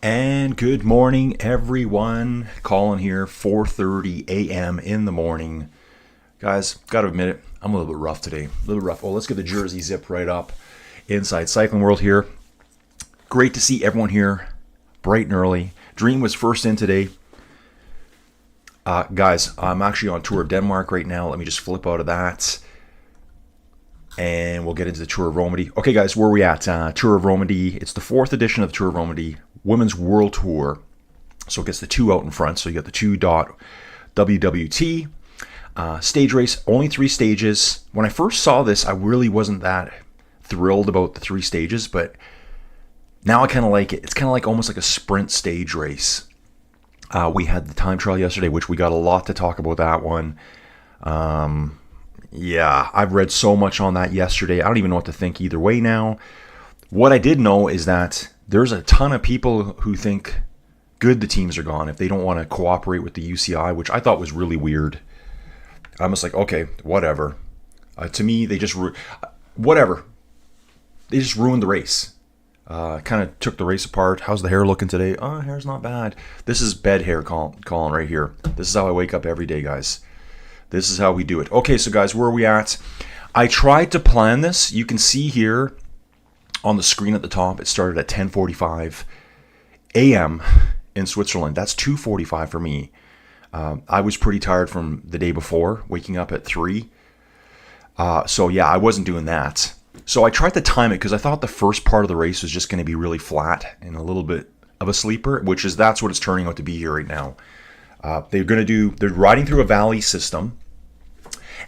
And good morning, everyone. Colin here, 4:30 a.m. in the morning. Guys, gotta admit it, I'm a little bit rough today. A little rough. Oh, let's get the jersey zip right up. Inside Cycling World here. Great to see everyone here, bright and early. Dream was first in today. Guys, I'm actually on tour of Denmark right now. Let me just flip out of that. And we'll get into the Tour of Romandie. Okay, guys, where are we at? Tour of Romandie. It's the 4th edition of the Tour of Romandie, Women's World Tour. So it gets the 2 out in front. So you got the 2.WWT. Stage race, only 3 stages. When I first saw this, I really wasn't that thrilled about the 3 stages, but now I kind of like it. It's kind of like almost like a sprint stage race. We had the time trial yesterday, which we got a lot to talk about that one. Yeah, I've read so much on that yesterday. I don't even know what to think either way now. What I did know is that there's a ton of people who think good the teams are gone if they don't want to cooperate with the UCI, which I thought was really weird. I'm just like, okay, whatever. To me, they just whatever. They just ruined the race. Kind of took the race apart. How's the hair looking today? Oh, hair's not bad. This is bed hair, Colin, right here. This is how I wake up every day, guys. This is how we do it. Okay, so guys, where are we at? I tried to plan this. You can see here on the screen at the top, it started at 10:45 a.m. in Switzerland. That's 2:45 for me. I was pretty tired from the day before, waking up at 3. So yeah, I wasn't doing that. So I tried to time it because I thought the first part of the race was just going to be really flat and a little bit of a sleeper, that's what it's turning out to be here right now. They're riding through a valley system,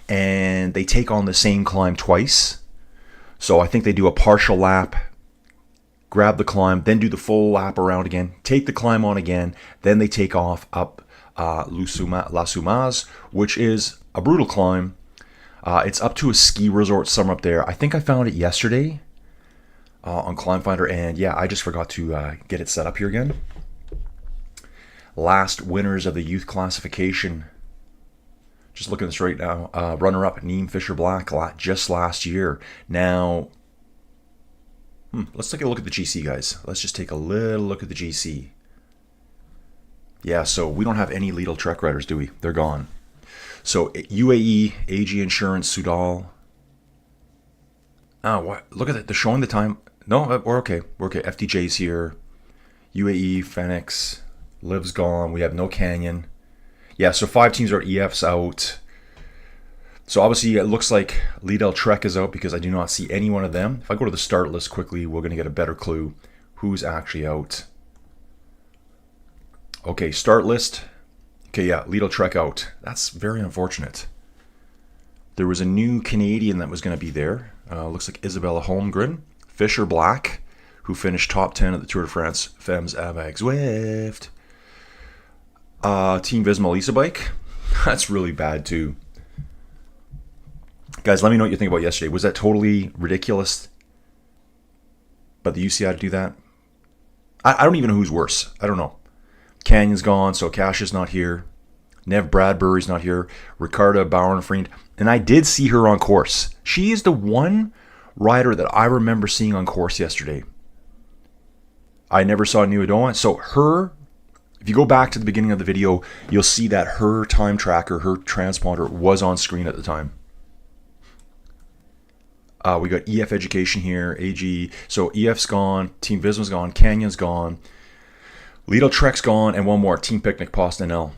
and they take on the same climb twice. So I think they do a partial lap, grab the climb, then do the full lap around again, take the climb on again, then they take off up La Tzoumaz, which is a brutal climb. It's up to a ski resort somewhere up there. I think I found it yesterday on Climb Finder, and yeah, I just forgot to get it set up here again. Last winners of the youth classification. Just looking at this right now. Runner-up, Neem Fisher-Black, just last year. Now, let's take a look at the GC, guys. Let's just take a little look at the GC. Yeah, so we don't have any Lidl Trek riders, do we? They're gone. So UAE, AG Insurance, Sudal. Oh, what? Look at that. They're showing the time. No, we're okay. We're okay. FDJ's here. UAE, Phoenix, Liv's gone. We have no Canyon. Yeah, so 5 teams are EF's out. So obviously it looks like Lidl Trek is out because I do not see any one of them. If I go to the start list quickly, we're going to get a better clue who's actually out. Okay, start list. Okay, yeah, Lidl Trek out. That's very unfortunate. There was a new Canadian that was going to be there. Looks like Isabella Holmgren. Fisher Black, who finished top 10 at the Tour de France Femmes avec Zwift. Team Visma Lisa Bike. That's really bad too. Guys, let me know what you think about yesterday. Was that totally ridiculous? But the UCI to do that? I don't even know who's worse. I don't know. Canyon's gone, so Cash is not here. Nev Bradbury's not here. Ricarda Bauernfried. And I did see her on course. She is the one rider that I remember seeing on course yesterday. I never saw New Adoma. So her, if you go back to the beginning of the video, you'll see that her time tracker, her transponder was on screen at the time. We got EF Education here, AG. So EF's gone, Team Visma's gone, Canyon's gone, Lidl Trek's gone, and one more, Team Picnic Postenel.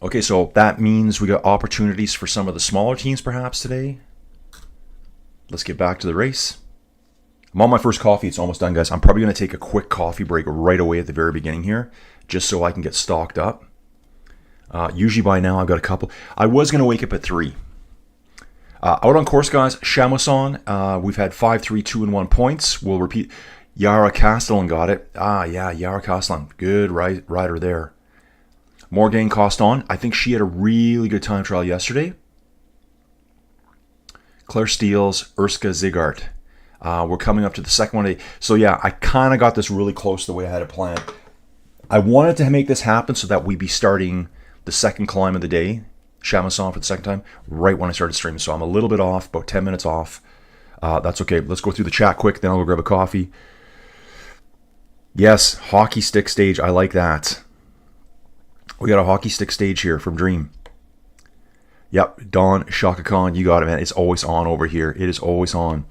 Okay, so that means we got opportunities for some of the smaller teams perhaps today. Let's get back to the race. I'm on my first coffee. It's almost done, guys. I'm probably going to take a quick coffee break right away at the very beginning here, just so I can get stocked up. Usually by now I've got a couple. I was going to wake up at 3. Out on course, guys, Chamoson. We've had 5, 3, 2, and 1 points. We'll repeat. Yara Castellan got it. Yeah, Yara Castellan. Good rider there. Morgane Coston. I think she had a really good time trial yesterday. Claire Steels, Urska Zigart. We're coming up to the second one today. So yeah, I kind of got this really close the way I had it planned. I wanted to make this happen so that we'd be starting the second climb of the day, Chamoson for the second time, right when I started streaming. So I'm a little bit off, about 10 minutes off. That's okay. Let's go through the chat quick, then I'll go grab a coffee. Yes, hockey stick stage. I like that. We got a hockey stick stage here from Dream. Yep, Don Shaka Khan, you got it, man. It's always on over here. It is always on.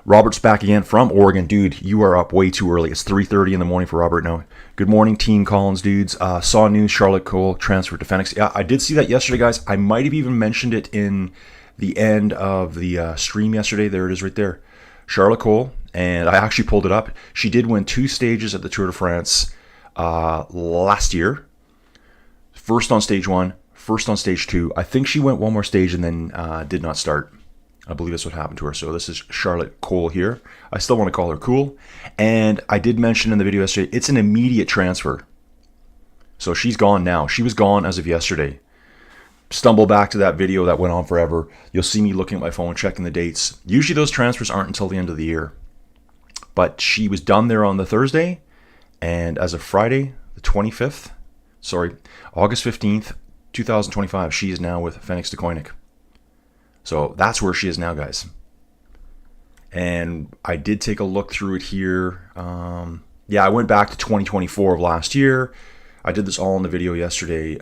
Robert's back again from Oregon. Dude, you are up way too early. It's 3:30 in the morning for Robert now. Good morning, Team Collins dudes. Saw news, Charlotte Kool transferred to Phoenix. Yeah, I did see that yesterday, guys. I might have even mentioned it in the end of the stream yesterday. There it is right there. Charlotte Kool, and I actually pulled it up. She did win 2 stages at the Tour de France last year. First on stage 1, first on stage 2. I think she went one more stage and then did not start. I believe that's what happened to her. So this is Charlotte Kool here. I still want to call her Kool. And I did mention in the video yesterday, it's an immediate transfer. So she's gone now. She was gone as of yesterday. Stumble back to that video that went on forever. You'll see me looking at my phone, checking the dates. Usually those transfers aren't until the end of the year. But she was done there on the Thursday. And as of Friday, the 25th, August 15th, 2025, she is now with Phoenix de Koenig. So that's where she is now, guys. And I did take a look through it here. Yeah, I went back to 2024 of last year. I did this all in the video yesterday.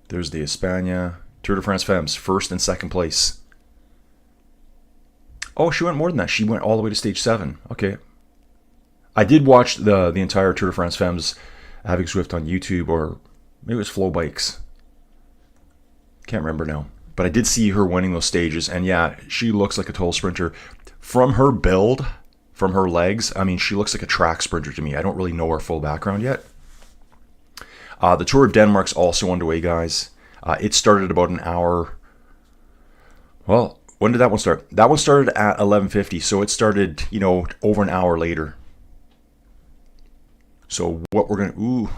There's the España Tour de France Femmes, first and second place. Oh, she went more than that. She went all the way to stage 7. Okay. I did watch the entire Tour de France Femmes having Swift on YouTube, or maybe it was Flow Bikes. Can't remember now. But I did see her winning those stages, and yeah, she looks like a total sprinter. From her build, from her legs, I mean, she looks like a track sprinter to me. I don't really know her full background yet. The Tour of Denmark's also underway, guys. It started about an hour. Well, when did that one start? That one started at 11:50, so it started, over an hour later. So what we're gonna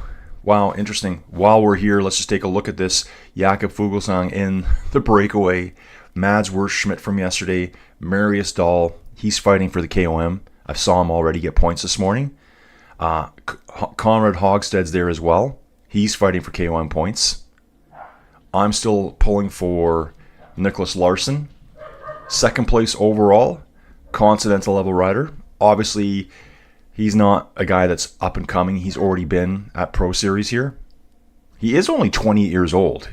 wow, interesting. While we're here, let's just take a look at this. Jakob Fuglsang in the breakaway. Mads Schmidt from yesterday. Marius Dahl, he's fighting for the KOM. I saw him already get points this morning. Conrad Hogsted's there as well. He's fighting for KOM points. I'm still pulling for Nicholas Larson. Second place overall. Continental level rider. Obviously, he's not a guy that's up and coming. He's already been at Pro Series here. He is only 28 years old.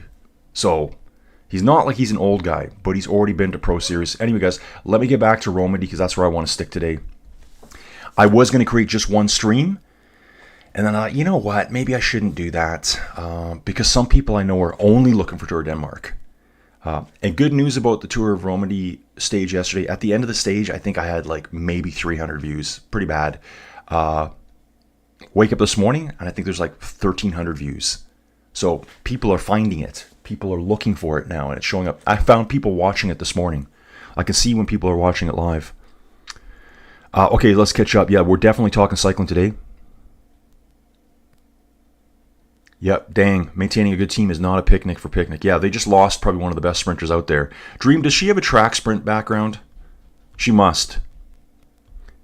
So he's not like he's an old guy, but he's already been to Pro Series. Anyway, guys, let me get back to Romandie because that's where I want to stick today. I was going to create just one stream. And then I thought, you know what? Maybe I shouldn't do that because some people I know are only looking for Tour of Denmark. And good news about the Tour of Romandie stage yesterday. At the end of the stage, I think I had like maybe 300 views. Pretty bad. Wake up this morning, and I think there's like 1,300 views. So people are finding it. People are looking for it now, and it's showing up. I found people watching it this morning. I can see when people are watching it live. Okay, let's catch up. Yeah, we're definitely talking cycling today. Yep, dang. Maintaining a good team is not a picnic for picnic. Yeah, they just lost probably one of the best sprinters out there. Dream, does she have a track sprint background? She must.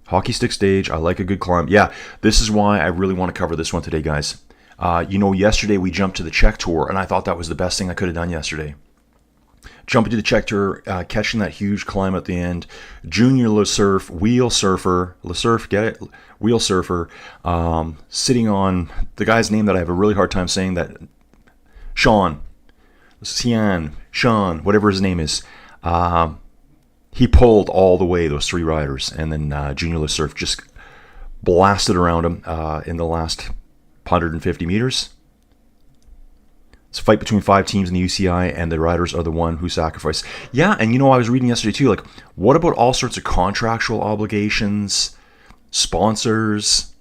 Hockey stick stage. I like a good climb. Yeah, this is why I really want to cover this one today, guys. Yesterday we jumped to the Czech Tour, and I thought that was the best thing I could have done yesterday. Jumping to the Czech Tour, catching that huge climb at the end. Junior Le Surf, wheel surfer. Le Surf, get it? Wheel surfer. Sitting on the guy's name that I have a really hard time saying, that Sean, whatever his name is. He pulled all the way, those 3 riders, and then Junior Le Surf just blasted around him in the last 150 meters. It's a fight between 5 teams in the UCI, and the riders are the one who sacrificed. Yeah, and I was reading yesterday too, like, what about all sorts of contractual obligations, sponsors?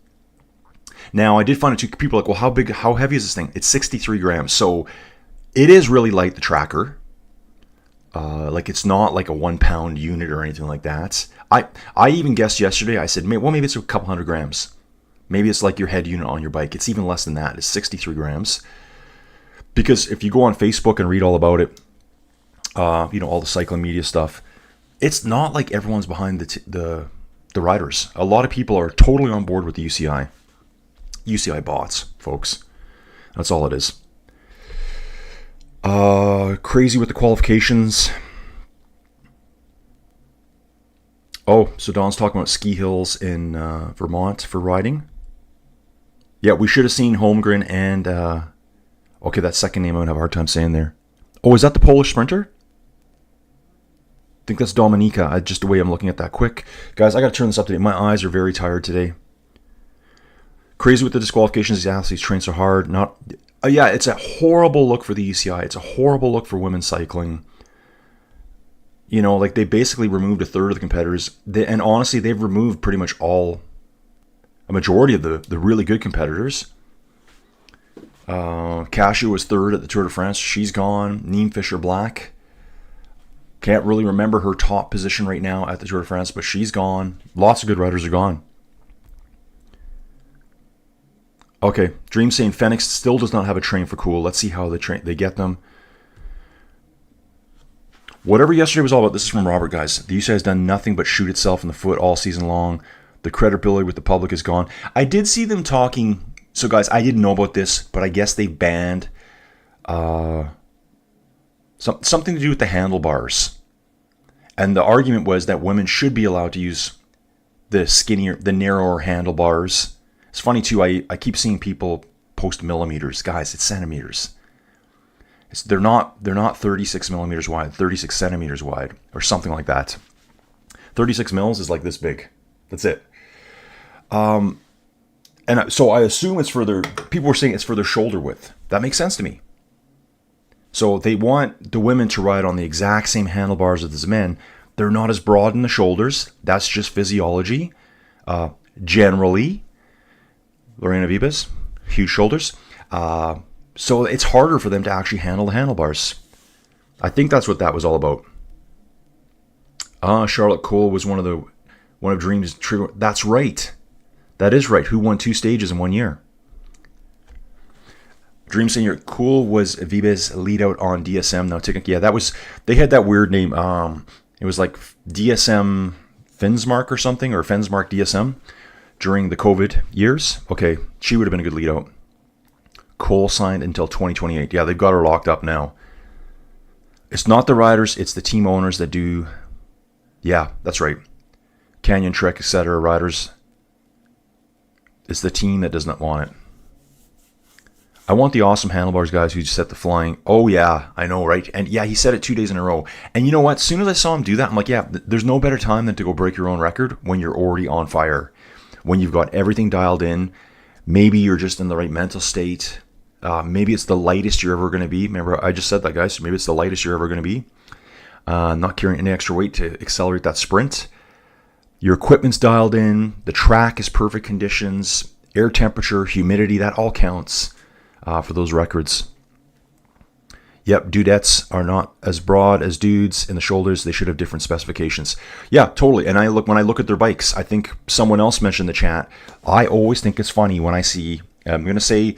Now, I did find it too, people are like, well, how heavy is this thing? It's 63 grams, so it is really light, the tracker. Like, it's not like a 1 pound unit or anything like that. I even guessed yesterday, I said, maybe it's a couple 100 grams. Maybe it's like your head unit on your bike. It's even less than that. It's 63 grams. Because if you go on Facebook and read all about it, all the cycling media stuff, it's not like everyone's behind the riders. A lot of people are totally on board with the UCI. UCI bots, folks. That's all it is. Crazy with the qualifications. Oh, so Don's talking about ski hills in Vermont for riding. Yeah, we should have seen Holmgren and... okay, that second name I'm going to have a hard time saying there. Oh, is that the Polish sprinter? I think that's Dominika, just the way I'm looking at that. Quick. Guys, I got to turn this up today. My eyes are very tired today. Crazy with the disqualifications. These athletes train so hard. Not... yeah, it's a horrible look for the UCI. It's a horrible look for women's cycling. You know, like they basically removed a third of the competitors. And honestly, they've removed pretty much a majority of the really good competitors. Cashew was third at the Tour de France. She's gone. Neem Fisher-Black. Can't really remember her top position right now at the Tour de France, but she's gone. Lots of good riders are gone. Okay, Dream saying Phoenix still does not have a train for Kool. Let's see how they get them. Whatever yesterday was all about, this is from Robert, guys. The UCI has done nothing but shoot itself in the foot all season long. The credibility with the public is gone. I did see them talking. So, guys, I didn't know about this, but I guess they banned something to do with the handlebars. And the argument was that women should be allowed to use the narrower handlebars. It's funny, too. I keep seeing people post millimeters. Guys, it's centimeters. They're not 36 millimeters wide, 36 centimeters wide, or something like that. 36 mils is like this big. That's it. And so I assume it's for people were saying it's for their shoulder width. That makes sense to me. So they want the women to ride on the exact same handlebars as the men. They're not as broad in the shoulders. That's just physiology. Generally, Lorena Vibas, huge shoulders. So it's harder for them to actually handle the handlebars. I think that's what that was all about. Charlotte Kool was one of Dream's true. That's right. That is right. Who won 2 stages in 1 year? Dream Senior Kool was Vibes lead out on DSM. Now taking they had that weird name. It was like DSM Finsmark or something, or Finsmark DSM during the COVID years. Okay, she would have been a good lead out. Kool signed until 2028. Yeah, they've got her locked up now. It's not the riders, it's the team owners that do. Yeah, that's right. Canyon Trek, etc. riders. It's the team that does not want it. I want the awesome handlebars guys who just set the flying. Oh yeah, I know, right? And yeah, he said it 2 days in a row. And you know what? As soon as I saw him do that, I'm like, yeah, there's no better time than to go break your own record when you're already on fire. When you've got everything dialed in. Maybe you're just in the right mental state. Maybe it's the lightest you're ever going to be. Remember, I just said that, guys. Maybe it's the lightest you're ever going to be. Not carrying any extra weight to accelerate that sprint. Your equipment's dialed in. The track is perfect conditions. Air temperature, humidity, that all counts for those records. Yep, dudettes are not as broad as dudes in the shoulders. They should have different specifications. Yeah, totally. And when I look at their bikes, I think someone else mentioned in the chat, I always think it's funny when I see, I'm going to say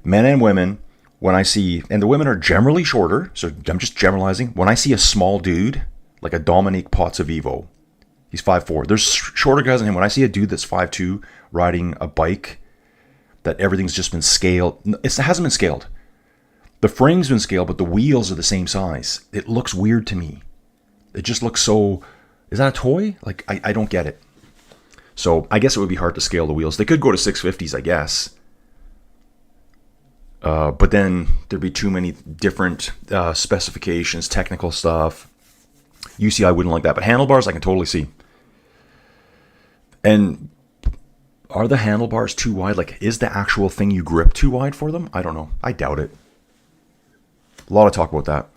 men and women, when I see, and the women are generally shorter, so I'm just generalizing. When I see a small dude, like a Dominique Pozzovivo, he's 5'4". There's shorter guys than him. When I see a dude that's 5'2", riding a bike that everything's just been scaled, it hasn't been scaled. The frame's been scaled, but the wheels are the same size. It looks weird to me. It just looks so... Is that a toy? Like, I don't get it. So I guess it would be hard to scale the wheels. They could go to 650s, I guess. But then there'd be too many different specifications, technical stuff. UCI wouldn't like that. But handlebars, I can totally see. And are the handlebars too wide? Like, is the actual thing you grip too wide for them? I don't know. I doubt it. A lot of talk about that.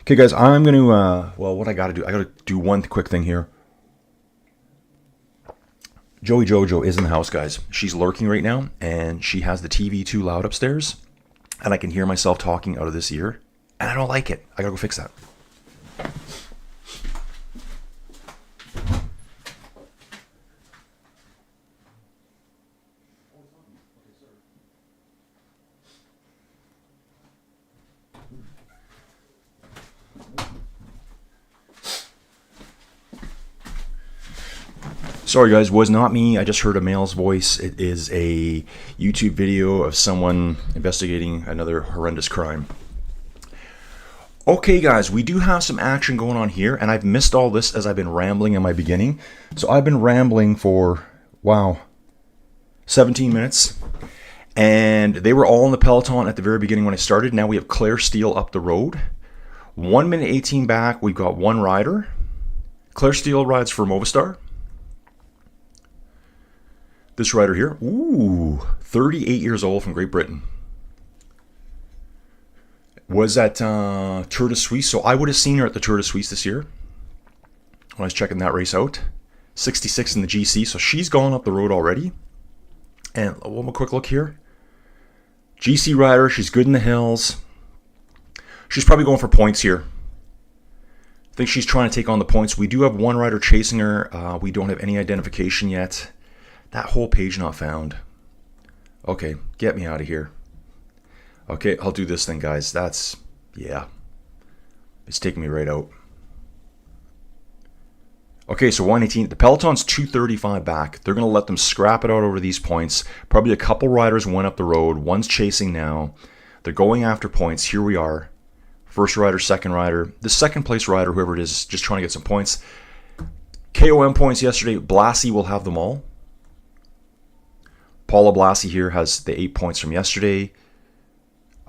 Okay, guys, I'm going to, what I got to do, I got to do one quick thing here. Joey Jojo is in the house, guys. She's lurking right now, and she has the TV too loud upstairs, and I can hear myself talking out of this ear, and I don't like it. I got to go fix that. Sorry guys, was not me. I just heard a male's voice. It is a YouTube video of someone investigating another horrendous crime. Okay, guys, we do have some action going on here, and I've missed all this as I've been rambling in my beginning. So I've been rambling for, wow, 17 minutes. And they were all in the Peloton at the very beginning when I started. Now we have Claire Steele up the road. 1 minute 18 back, we've got one rider. Claire Steele rides for Movistar. This rider here, ooh, 38 years old from Great Britain. Was at Tour de Suisse, so I would have seen her at the Tour de Suisse this year when I was checking that race out. 66 in the GC, so she's gone up the road already. And one more quick look here. GC rider, she's good in the hills. She's probably going for points here. I think she's trying to take on the points. We do have one rider chasing her. We don't have any identification yet. That whole page not found. Okay, get me out of here. Okay, I'll do this thing, guys. That's, yeah. It's taking me right out. Okay, so 118. The Peloton's 235 back. They're going to let them scrap it out over these points. Probably a couple riders went up the road. One's chasing now. They're going after points. Here we are. First rider, second rider. The second place rider, whoever it is, just trying to get some points. KOM points yesterday. Blassie will have them all. Paula Blassie here has the 8 points from yesterday.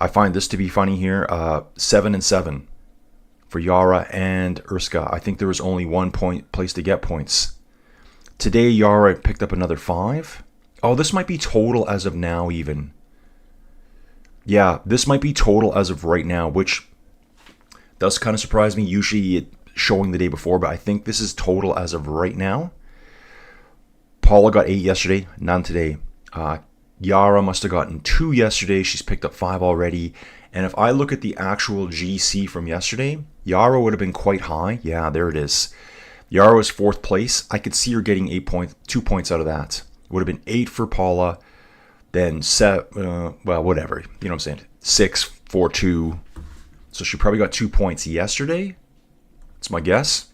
I find this to be funny here. 7 and 7 for Yara and Urska. I think there was only 1 point place to get points. Today, Yara picked up another 5. Oh, this might be total as of now even. Yeah, this might be total as of right now, which does kind of surprise me. Usually it's showing the day before, but I think this is total as of right now. Paula got 8 yesterday, none today. Yara must have gotten 2 yesterday. She's picked up 5 already. And if I look at the actual GC from yesterday, Yara would have been quite high. Yeah, there it is. Yara was 4th place. I could see her getting 2 points out of that. It would have been 8 for Paula. Then, well, whatever. You know what I'm saying? 6, 4, 2. So she probably got 2 points yesterday. That's my guess.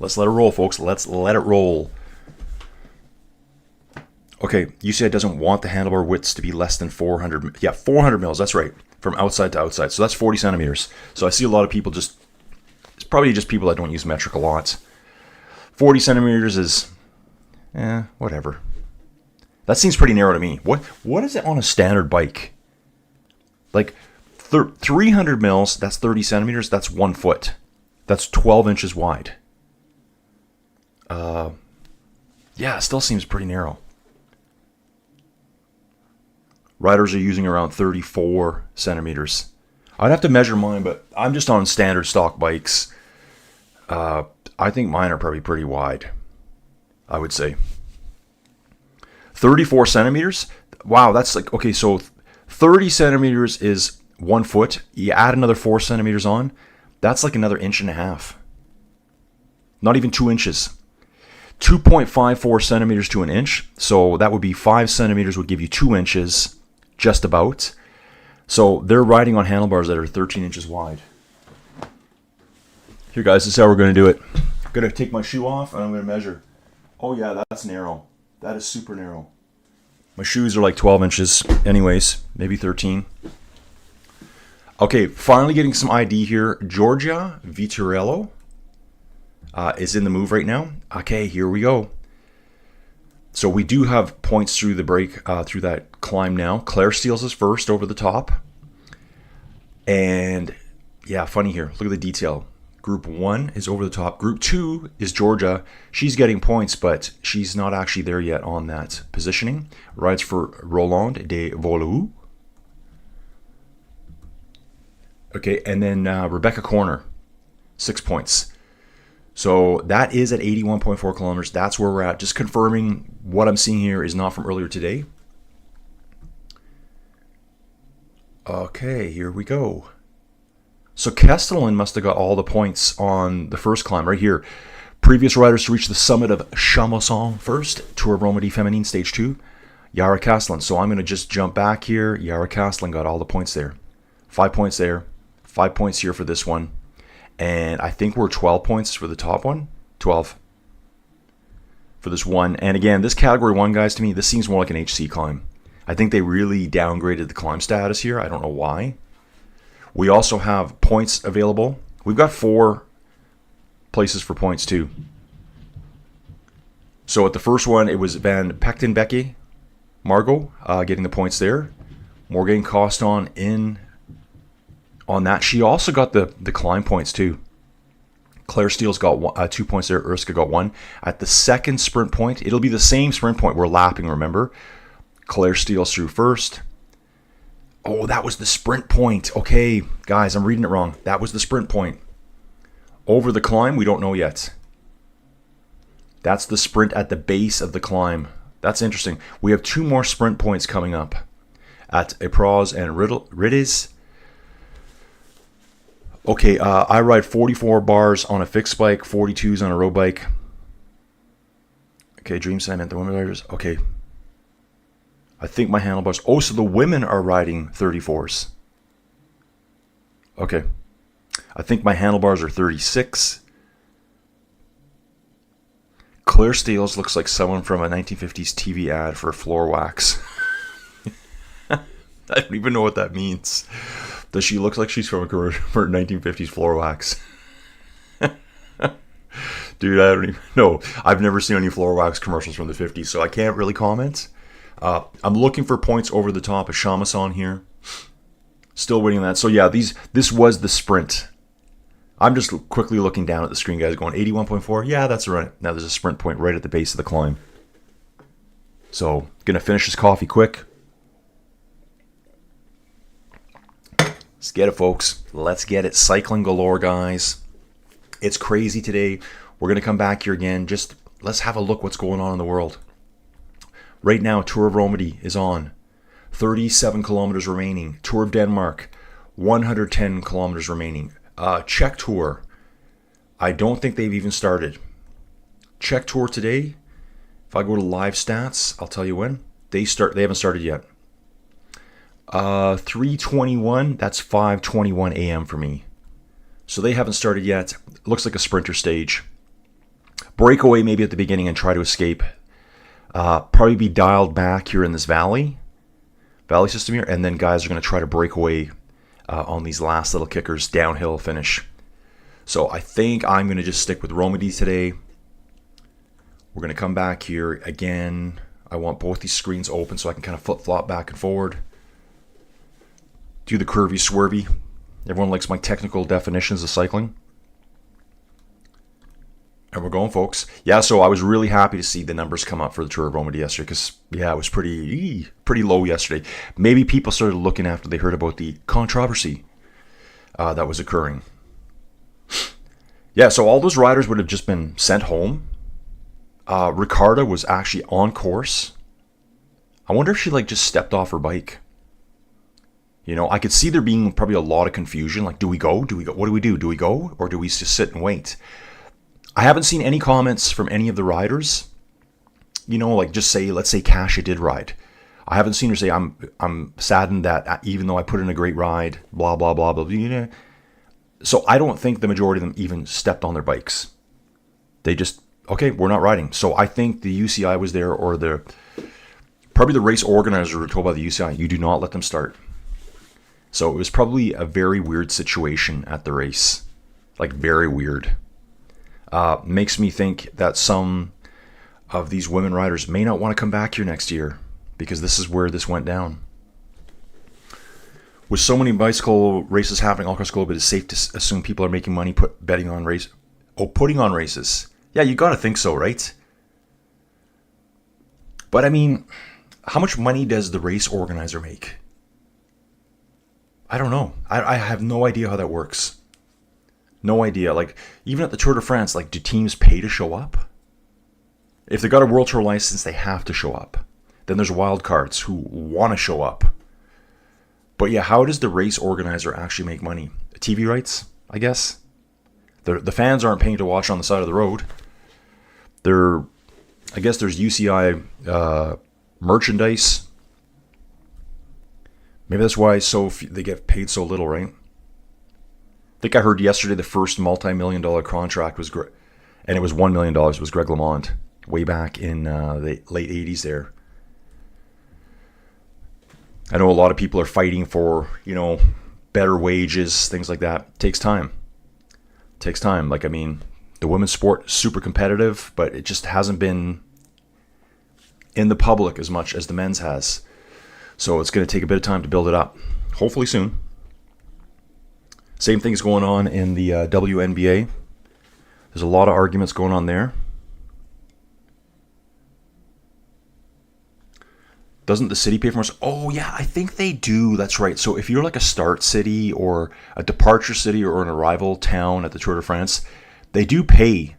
Let's let it roll, folks. Let's let it roll. Okay, UCI doesn't want the handlebar widths to be less than 400. Yeah, 400 mils, that's right. From outside to outside. So that's 40 centimeters. So I see a lot of people just, it's probably just people that don't use metric a lot. 40 centimeters is, whatever. That seems pretty narrow to me. What is it on a standard bike? Like 300 mils, that's 30 centimeters, that's 1 foot. That's 12 inches wide. Yeah, it still seems pretty narrow. Riders are using around 34 centimeters. I'd have to measure mine, but I'm just on standard stock bikes. I think mine are probably pretty wide, I would say. 34 centimeters? Wow, that's like, okay, so 30 centimeters is 1 foot. You add another 4 centimeters on, that's like another 1.5 inches. Not even 2 inches. 2.54 centimeters to an inch. So that would be 5 centimeters would give you 2 inches. Just about. So they're riding on handlebars that are 13 inches wide. Here, guys, this is how we're going to do it. I'm going to take my shoe off and I'm going to measure. Oh, yeah, that's narrow. That is super narrow. My shoes are like 12 inches. Anyways, maybe 13. Okay, finally getting some ID here. Georgia Vitorello is in the move right now. Okay, here we go. So we do have points through the break, through that climb now. Claire Steele's is first over the top. And yeah, funny here. Look at the detail. Group 1 is over the top. Group 2 is Georgia. She's getting points, but she's not actually there yet on that positioning. Rides for Roland de Volou. Okay, and then Rebecca Corner, 6 points. So that is at 81.4 kilometers. That's where we're at. Just confirming what I'm seeing here is not from earlier today. Okay, here we go. So Castellan must have got all the points on the first climb right here. Previous riders to reach the summit of Chamoson first. Tour Romandie Feminine Stage 2. Yara Castellan. So I'm going to just jump back here. Yara Castellan got all the points there. 5 points there. 5 points here for this one. And I think we're 12 points for the top one. 12 for this one. And again, this category 1, guys, to me, this seems more like an HC climb. I think they really downgraded the climb status here. I don't know why. We also have points available. We've got 4 places for points too. So at the first one, it was Van Pechtenbecke, Margot, getting the points there. Morgan Coston in on that. She also got the climb points too. Claire Steele's got 2 points there. Urska got 1. At the second sprint point, it'll be the same sprint point. We're lapping, remember? Claire Steele's through first. Oh, that was the sprint point. Okay, guys, I'm reading it wrong. That was the sprint point. Over the climb, we don't know yet. That's the sprint at the base of the climb. That's interesting. We have 2 more sprint points coming up at Epros and Ridis. Okay, I ride 44 bars on a fixed bike, 42s on a road bike. Okay, Dream Cement, the women riders. Okay. I think my handlebars. Oh, so the women are riding 34s. Okay. I think my handlebars are 36. Claire Steele's looks like someone from a 1950s TV ad for floor wax. I don't even know what that means. Does she look like she's from a commercial for 1950s floor wax? Dude, I don't even know. I've never seen any floor wax commercials from the 50s, so I can't really comment. I'm looking for points over the top of Chamoson here. Still waiting on that. So yeah, this was the sprint. I'm just quickly looking down at the screen, guys, going 81.4. Yeah, that's right. Now there's a sprint point right at the base of the climb. So, gonna finish this coffee quick. Let's get it, folks. Let's get it. Cycling galore, guys. It's crazy today. We're gonna come back here again. Just let's have a look what's going on in the world. Right now, Tour of Romandie is on. 37 kilometers remaining. Tour of Denmark, 110 kilometers remaining. Czech Tour, I don't think they've even started. Czech Tour today, if I go to live stats, I'll tell you when. They haven't started yet. 3:21, that's 5:21 a.m. for me. So they haven't started yet. Looks like a sprinter stage. Breakaway maybe at the beginning and try to escape. Probably be dialed back here in this valley system here, and then guys are going to try to break away on these last little kickers, downhill finish. So I think I'm going to just stick with Romandie today. We're going to come back here again. I want both these screens open so I can kind of flip-flop back and forward. Do the curvy swervy. Everyone likes my technical definitions of cycling. And we're going, folks. Yeah, so I was really happy to see the numbers come up for the Tour of Romandie yesterday because, yeah, it was pretty low yesterday. Maybe people started looking after they heard about the controversy that was occurring. Yeah, so all those riders would have just been sent home. Ricarda was actually on course. I wonder if she just stepped off her bike. You know, I could see there being probably a lot of confusion. Like, do we go? Do we go? What do we do? Do we go? Or do we just sit and wait? I haven't seen any comments from any of the riders. You know, let's say Kasia did ride. I haven't seen her say, I'm saddened that even though I put in a great ride, blah, blah, blah, blah, you know. So I don't think the majority of them even stepped on their bikes. They just, okay, we're not riding. So I think the UCI was there, or probably the race organizers were told by the UCI, you do not let them start. So it was probably a very weird situation at the race. Very weird. Makes me think that some of these women riders may not want to come back here next year because this is where this went down. With so many bicycle races happening all across the globe, it is safe to assume people are making money putting on races. Yeah, you got to think so, right? But I mean, how much money does the race organizer make? I don't know. I have no idea how that works. No idea. Even at the Tour de France, do teams pay to show up? If they got a World Tour license, they have to show up. Then there's wild cards who want to show up. But yeah, how does the race organizer actually make money? TV rights, I guess. The fans aren't paying to watch on the side of the road. I guess there's UCI merchandise. Maybe that's why they get paid so little, right? I think I heard yesterday the first multi-million-dollar contract was, and it was $1 million. It was Greg LeMond way back in the late 80s there. I know a lot of people are fighting for, better wages, things like that. Takes time. Takes time. Like, I mean, the women's sport is super competitive, but it just hasn't been in the public as much as the men's has. So it's going to take a bit of time to build it up. Hopefully soon. Same thing's going on in the WNBA. There's a lot of arguments going on there. Doesn't the city pay for most? Oh, yeah, I think they do. That's right. So if you're like a start city or a departure city or an arrival town at the Tour de France, they do pay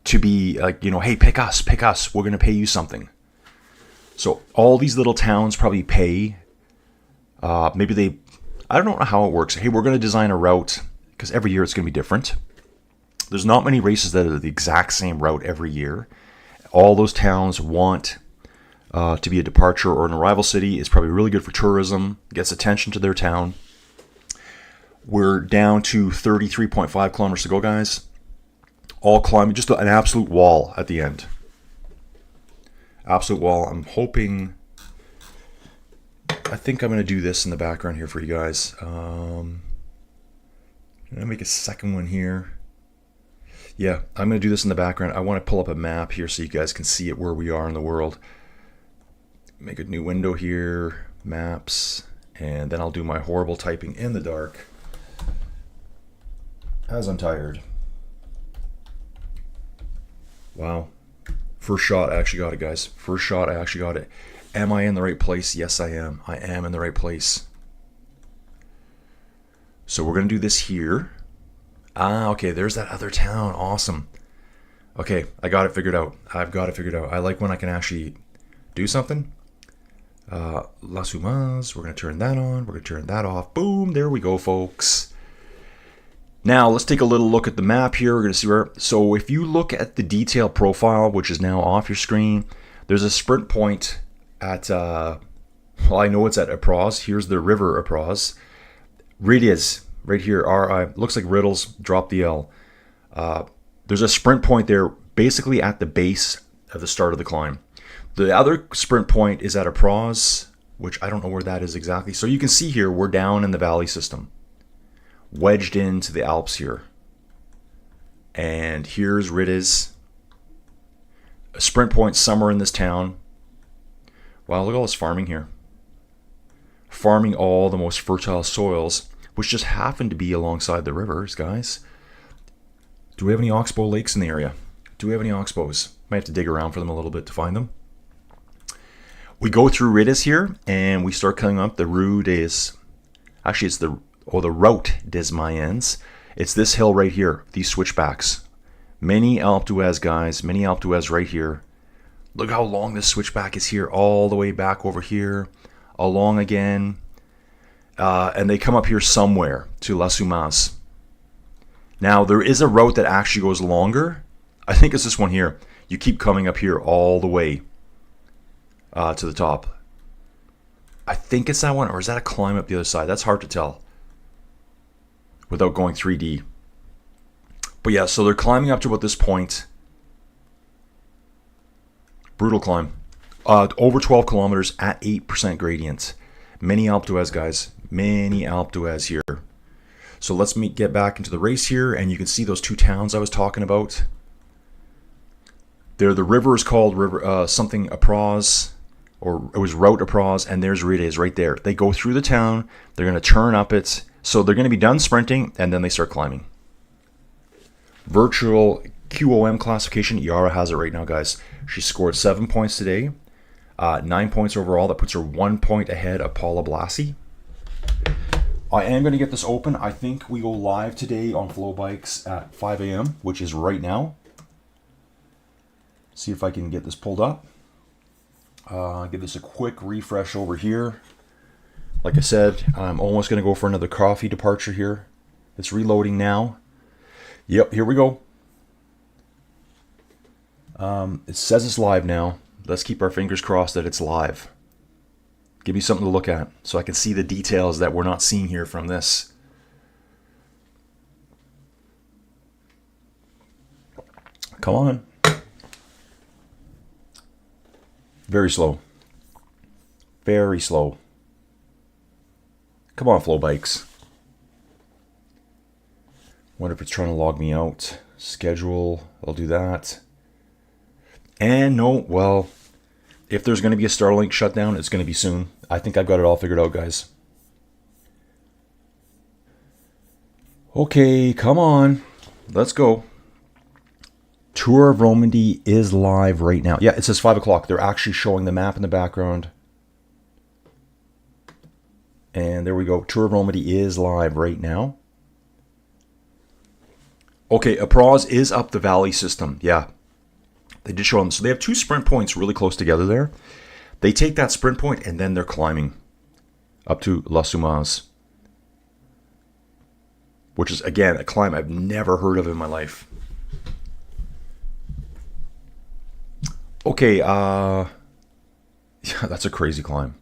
to be like, you know, hey, pick us. We're going to pay you something. So all these little towns probably pay. Maybe they, I don't know how it works. Hey, we're going to design a route because every year it's going to be different. There's not many races that are the exact same route every year. All those towns want to be a departure or an arrival city. Is probably really good for tourism, gets attention to their town. We're down to 33.5 kilometers to go, guys. All climbing, just an absolute wall at the end. Absolute wall. I'm hoping, I think I'm going to do this in the background here for you guys. I'm going to make a second one here. Yeah, I'm going to do this in the background. I want to pull up a map here so you guys can see it where we are in the world. Make a new window here, maps, and then I'll do my horrible typing in the dark as I'm tired. Wow. First shot, I actually got it, guys. First shot, I actually got it. Am I in the right place? Yes, I am. I am in the right place. So we're going to do this here. Ah, okay, there's that other town. Awesome. Okay, I got it figured out. I've got it figured out. I like when I can actually do something. La Tzoumaz, we're going to turn that on. We're going to turn that off. Boom, there we go, folks. Now, let's take a little look at the map here. We're going to see where... So if you look at the detail profile, which is now off your screen, there's a sprint point at... well, I know it's at Apraz. Here's the river Apraz. Rides, right here. R-I. Looks like Riddles. Drop the L. There's a sprint point there, basically at the base of the start of the climb. The other sprint point is at Apraz, which I don't know where that is exactly. So you can see here, we're down in the valley system, wedged into the Alps here. And here's Rides, a sprint point somewhere in this town. Wow, look at all this farming here. Farming all the most fertile soils, which just happen to be alongside the rivers, guys. Do we have any oxbow lakes in the area? Do we have any oxbows? Might have to dig around for them a little bit to find them. We go through Rides here, and we start coming up the Rue des... Actually, it's the Route des Mayens. It's this hill right here, these switchbacks. Many Alpe d'Huez, guys. Many Alpe d'Huez right here. Look how long this switchback is here, all the way back over here, along again. And they come up here somewhere to La Tzoumaz. Now, there is a route that actually goes longer. I think it's this one here. You keep coming up here all the way to the top. I think it's that one, or is that a climb up the other side? That's hard to tell without going 3D. But yeah, so they're climbing up to about this point. Brutal climb. Over 12 kilometers at 8% gradient. Many Alpe d'Huez, guys. Many Alpe d'Huez here. So let's get back into the race here, and you can see those two towns I was talking about. There, the river is called something Apraz, or it was Route Apraz, and there's Rides right there. They go through the town. They're going to turn up it. So they're going to be done sprinting, and then they start climbing. Virtual QOM classification. Yara has it right now, guys. She scored 7 points today. 9 points overall. That puts her 1 point ahead of Paula Blasi. I am going to get this open. I think we go live today on Flow Bikes at 5 a.m., which is right now. See if I can get this pulled up. Give this a quick refresh over here. Like I said, I'm almost going to go for another coffee departure here. It's reloading now. Yep, here we go. It says it's live now. Let's keep our fingers crossed that it's live. Give me something to look at so I can see the details that we're not seeing here from this. Come on. Very slow. Very slow. Come on, Flow Bikes. Wonder if it's trying to log me out. Schedule, I'll do that. And no, well, if there's going to be a Starlink shutdown, it's going to be soon. I think I've got it all figured out, guys. Okay, come on. Let's go. Tour of Romandie is live right now. Yeah, it says 5 o'clock. They're actually showing the map in the background. And there we go. Tour of Romandie is live right now. Okay, Apraz is up the valley system. Yeah, they did show them. So they have 2 sprint points really close together there. They take that sprint point and then they're climbing up to La Tzoumaz, which is, again, a climb I've never heard of in my life. Okay, yeah, that's a crazy climb.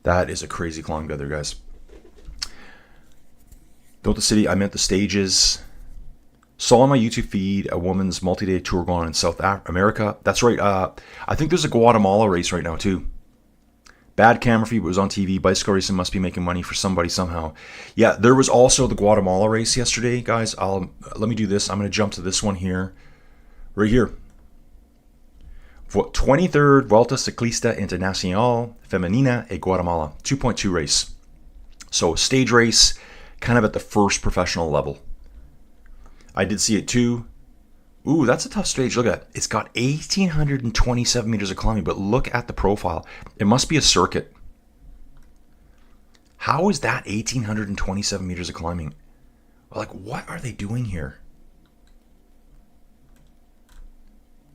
That is a crazy climb together, guys. Don't the city, I meant the stages. Saw on my YouTube feed a woman's multi-day tour going on in South America. That's right. I think there's a Guatemala race right now, too. Bad camera feed, but it was on TV. Bicycle racing must be making money for somebody somehow. Yeah, there was also the Guatemala race yesterday, guys. Let me do this. I'm going to jump to this one here. Right here. 23rd Vuelta Ciclista Internacional Femenina e Guatemala. 2.2 race. So stage race, kind of at the first professional level. I did see it too. Ooh, that's a tough stage. Look at it. It's got 1,827 meters of climbing, but look at the profile. It must be a circuit. How is that 1,827 meters of climbing? Like, what are they doing here?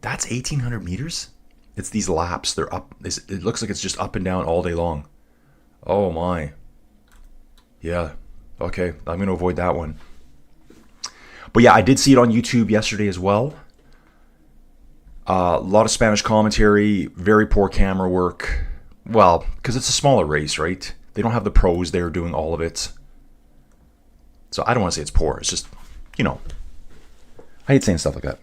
That's 1,800 meters? It's these laps. They're up. It looks like it's just up and down all day long. Oh my. Yeah. Okay, I'm going to avoid that one. But yeah, I did see it on YouTube yesterday as well. A lot of Spanish commentary, very poor camera work. Well, because it's a smaller race, right? They don't have the pros there doing all of it. So I don't want to say it's poor. It's just, you know, I hate saying stuff like that.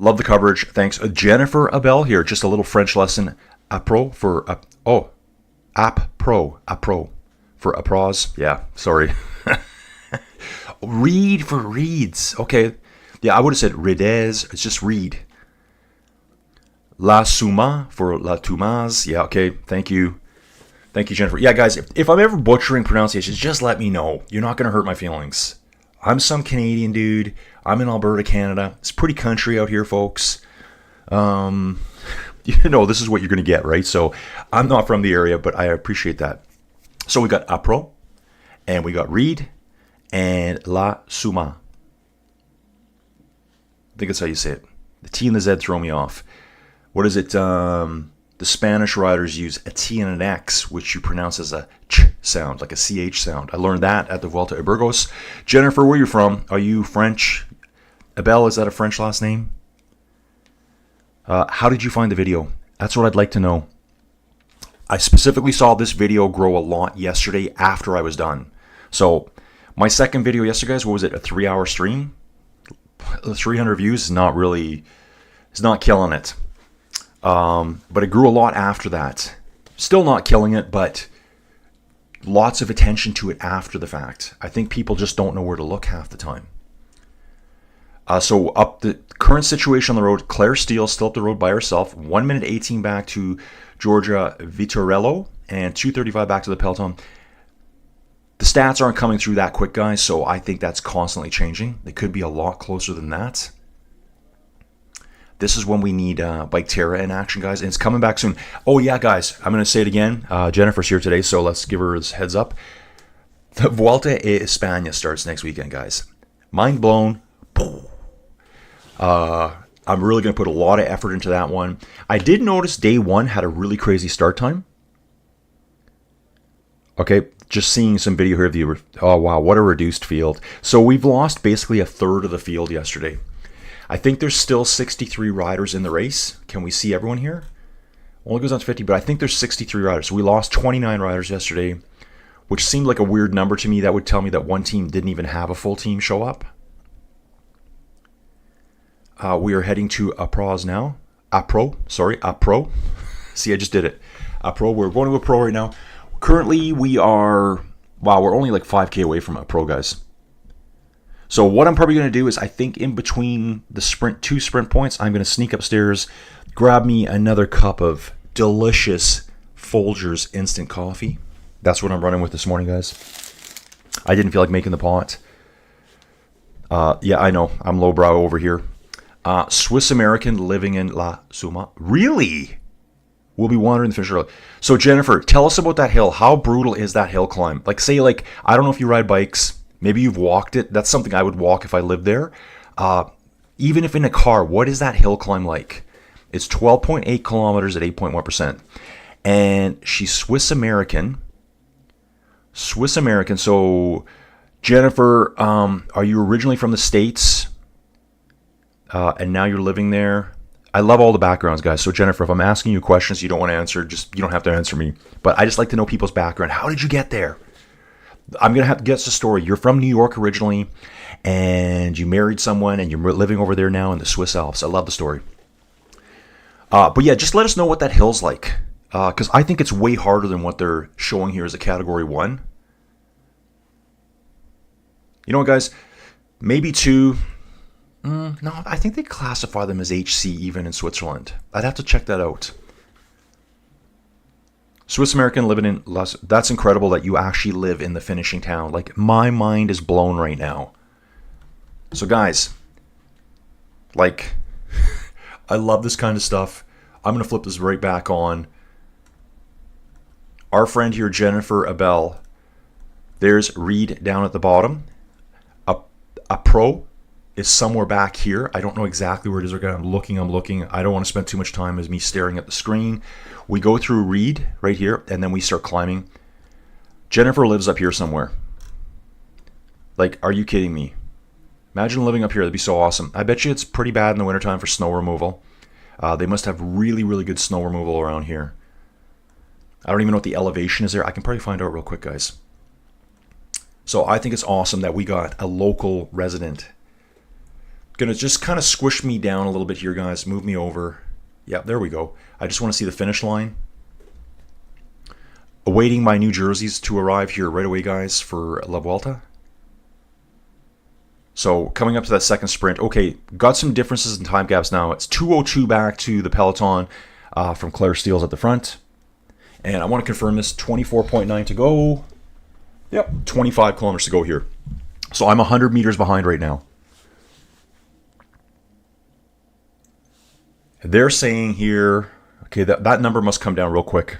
Love the coverage. Thanks. Jennifer Abel here. Just a little French lesson. Apro for, Apro for Apraz. Yeah, sorry. Read for reeds. Okay. Yeah, I would have said Rides. It's just read. La Tzoumaz for La Tzoumaz. Yeah, okay. Thank you. Thank you, Jennifer. Yeah, guys, if I'm ever butchering pronunciations, just let me know. You're not going to hurt my feelings. I'm some Canadian dude. I'm in Alberta, Canada. It's pretty country out here, folks. You know, this is what you're going to get, right? So I'm not from the area, but I appreciate that. So we got Apro, and we got Reed, and La Tzoumaz. I think that's how you say it. The T and the Z throw me off. What is it? The Spanish riders use a T and an X, which you pronounce as a ch sound, like a CH sound. I learned that at the Vuelta a Burgos. Jennifer, where are you from? Are you French? Abel, is that a French last name? How did you find the video? That's what I'd like to know. I specifically saw this video grow a lot yesterday after I was done. So my second video yesterday, guys, what was it? A 3-hour stream? 300 views is not really, it's not killing it. But it grew a lot after that. Still not killing it, but lots of attention to it after the fact. I think people just don't know where to look half the time. So up the current situation on the road, Claire Steele still up the road by herself. 1 minute 18 back to Georgia Vitorello and 2:35 back to the Peloton. The stats aren't coming through that quick, guys, so I think that's constantly changing. They could be a lot closer than that. This is when we need Bike Terra in action, guys, and it's coming back soon. Oh, yeah, guys, I'm going to say it again. Jennifer's here today, so let's give her this heads up. The Vuelta a España starts next weekend, guys. Mind blown. I'm really going to put a lot of effort into that one. I did notice day one had a really crazy start time. Okay, just seeing some video here of the... Oh, wow, what a reduced field. So we've lost basically a third of the field yesterday. I think there's still 63 riders in the race. Can we see everyone here? Only goes on to 50, but I think there's 63 riders. So we lost 29 riders yesterday, which seemed like a weird number to me. That would tell me that one team didn't even have a full team show up. We are heading to Apraz now. Apro. See, I just did it. Apro. We're going to a pro right now. Currently, we are Wow, we're only like 5K away from a pro, guys. So what I'm probably going to do is I think in between the two sprint points, I'm going to sneak upstairs, grab me another cup of delicious Folgers instant coffee. That's what I'm running with this morning, guys. I didn't feel like making the pot. Yeah, I know. I'm lowbrow over here. Swiss American living in La Tzoumaz. Really? We'll be wandering the finish road. So Jennifer, tell us about that hill. How brutal is that hill climb? Like, say, like, I don't know if you ride bikes. Maybe you've walked it. That's something I would walk if I lived there. Even if in a car, what is that hill climb like? It's 12.8 kilometers at 8.1%. And she's Swiss American. Swiss American. So, Jennifer, are you originally from the States? And now you're living there? I love all the backgrounds, guys. So, Jennifer, if I'm asking you questions you don't want to answer, you don't have to answer me. But I just like to know people's background. How did you get there? I'm going to have to guess the story. You're from New York originally, and you married someone, and you're living over there now in the Swiss Alps. I love the story. But yeah, just let us know what that hill's like, because I think it's way harder than what they're showing here as a Category 1. You know what, guys? Maybe 2. No, I think they classify them as HC even in Switzerland. I'd have to check that out. Swiss American living in that's incredible that you actually live in the finishing town. Like, my mind is blown right now. So guys, like, I love this kind of stuff. I'm going to flip this right back on. Our friend here, Jennifer Abel. There's Reed down at the bottom. A pro is somewhere back here. I don't know exactly where it is. I'm looking. I don't want to spend too much time as me staring at the screen. We go through Reed right here, and then we start climbing. Jennifer lives up here somewhere. Like, are you kidding me? Imagine living up here. That'd be so awesome. I bet you it's pretty bad in the wintertime for snow removal. They must have really, really good snow removal around here. I don't even know what the elevation is there. I can probably find out real quick, guys. So I think it's awesome that we got a local resident. Gonna just kind of squish me down a little bit here, guys. Move me over. Yeah, there we go. I just want to see the finish line. Awaiting my new jerseys to arrive here right away, guys, for La Vuelta. So coming up to that second sprint. Okay, got some differences in time gaps now. It's 2:02 back to the Peloton from Claire Steele's at the front. And I want to confirm this, 24.9 to go. Yep, 25 kilometers to go here. So I'm 100 meters behind right now. They're saying here, okay, that number must come down real quick.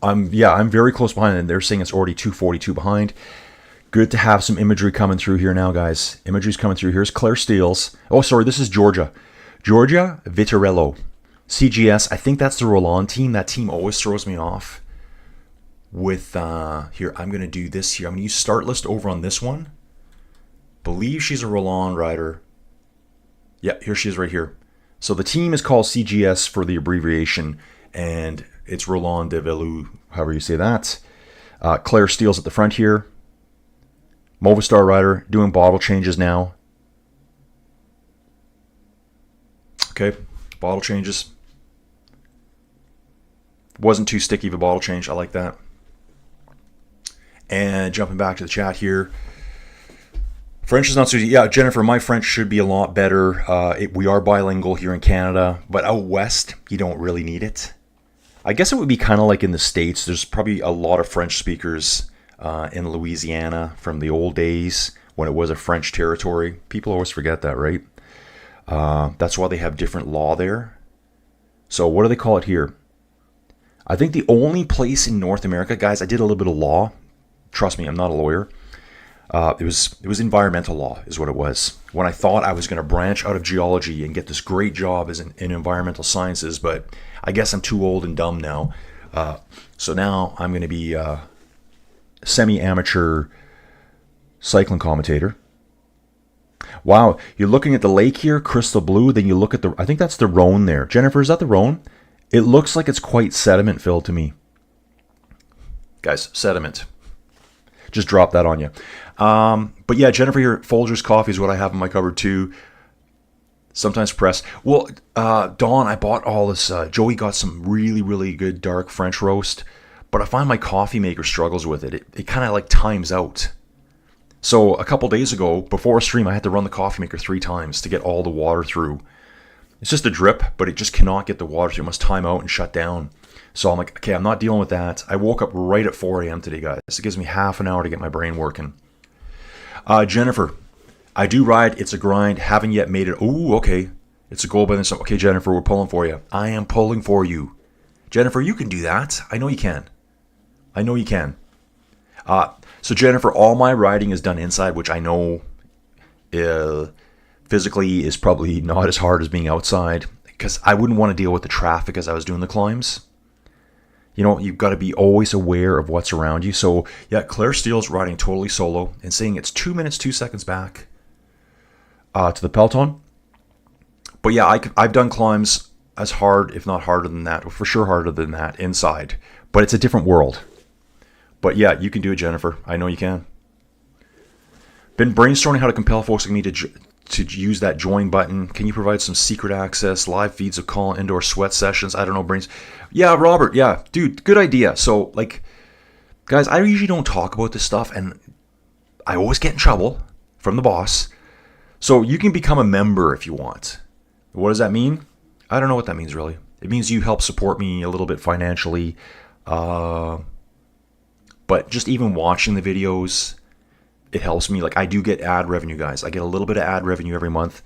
I'm very close behind, and they're saying it's already 2:42 behind. Good to have some imagery coming through here now, guys. Imagery's coming through. Here's Claire Steele's. Oh, sorry, this is Georgia. Georgia Vittorello. CGS, I think that's the Roland team. That team always throws me off. With, here, I'm going to do this here. I'm going to use start list over on this one. Believe she's a Roland rider. Yeah, here she is right here. So the team is called CGS for the abbreviation, and it's Roland de Velu, however you say that. Claire Steele's at the front here. Movistar rider doing bottle changes now. Okay, bottle changes. Wasn't too sticky of a bottle change. I like that. And jumping back to the chat here. French is not so easy. Yeah, Jennifer, my French should be a lot better. We are bilingual here in Canada, but out west, you don't really need it. I guess it would be kind of like in the States. There's probably a lot of French speakers in Louisiana from the old days when it was a French territory. People always forget that, right? That's why they have different law there. So what do they call it here? I think the only place in North America, guys, I did a little bit of law. Trust me, I'm not a lawyer. It was environmental law is what it was. When I thought I was going to branch out of geology and get this great job as in environmental sciences, but I guess I'm too old and dumb now. So now I'm going to be a semi-amateur cycling commentator. Wow, you're looking at the lake here, crystal blue. Then you look at I think that's the Rhone there. Jennifer, is that the Rhone? It looks like it's quite sediment filled to me. Guys, sediment. Just drop that on you. But yeah, Jennifer here, Folgers coffee is what I have in my cupboard too. Sometimes press. Well, Dawn, I bought all this. Joey got some really, really good dark French roast. but I find my coffee maker struggles with it. It kind of like times out. So a couple days ago, before a stream, I had to run the coffee maker 3 times to get all the water through. It's just a drip, but it just cannot get the water through. It must time out and shut down. So I'm like, okay, I'm not dealing with that. I woke up right at 4 a.m. today, guys. It gives me half an hour to get my brain working. Jennifer, I do ride. It's a grind. Haven't yet made it. Oh, okay. It's a goal by this. Okay, Jennifer, we're pulling for you. I am pulling for you. Jennifer, you can do that. I know you can. I know you can. So Jennifer, all my riding is done inside, which I know physically is probably not as hard as being outside, because I wouldn't want to deal with the traffic as I was doing the climbs. You know, you've got to be always aware of what's around you. So yeah, Claire Steele's riding totally solo and saying it's 2 minutes, 2 seconds back to the Peloton. But yeah, I've done climbs as hard, if not harder than that, or for sure harder than that inside. But it's a different world. But yeah, you can do it, Jennifer. I know you can. Been brainstorming how to compel folks like me to use that join button. Can you provide some secret access, live feeds of Colin, indoor sweat sessions? I don't know, brains. Yeah, Robert. Yeah, dude, good idea. So, like, guys, I usually don't talk about this stuff, and I always get in trouble from the boss. So you can become a member if you want. What does that mean? I don't know what that means, really. It means you help support me a little bit financially. But just even watching the videos, it helps me. Like, I do get ad revenue, guys. I get a little bit of ad revenue every month.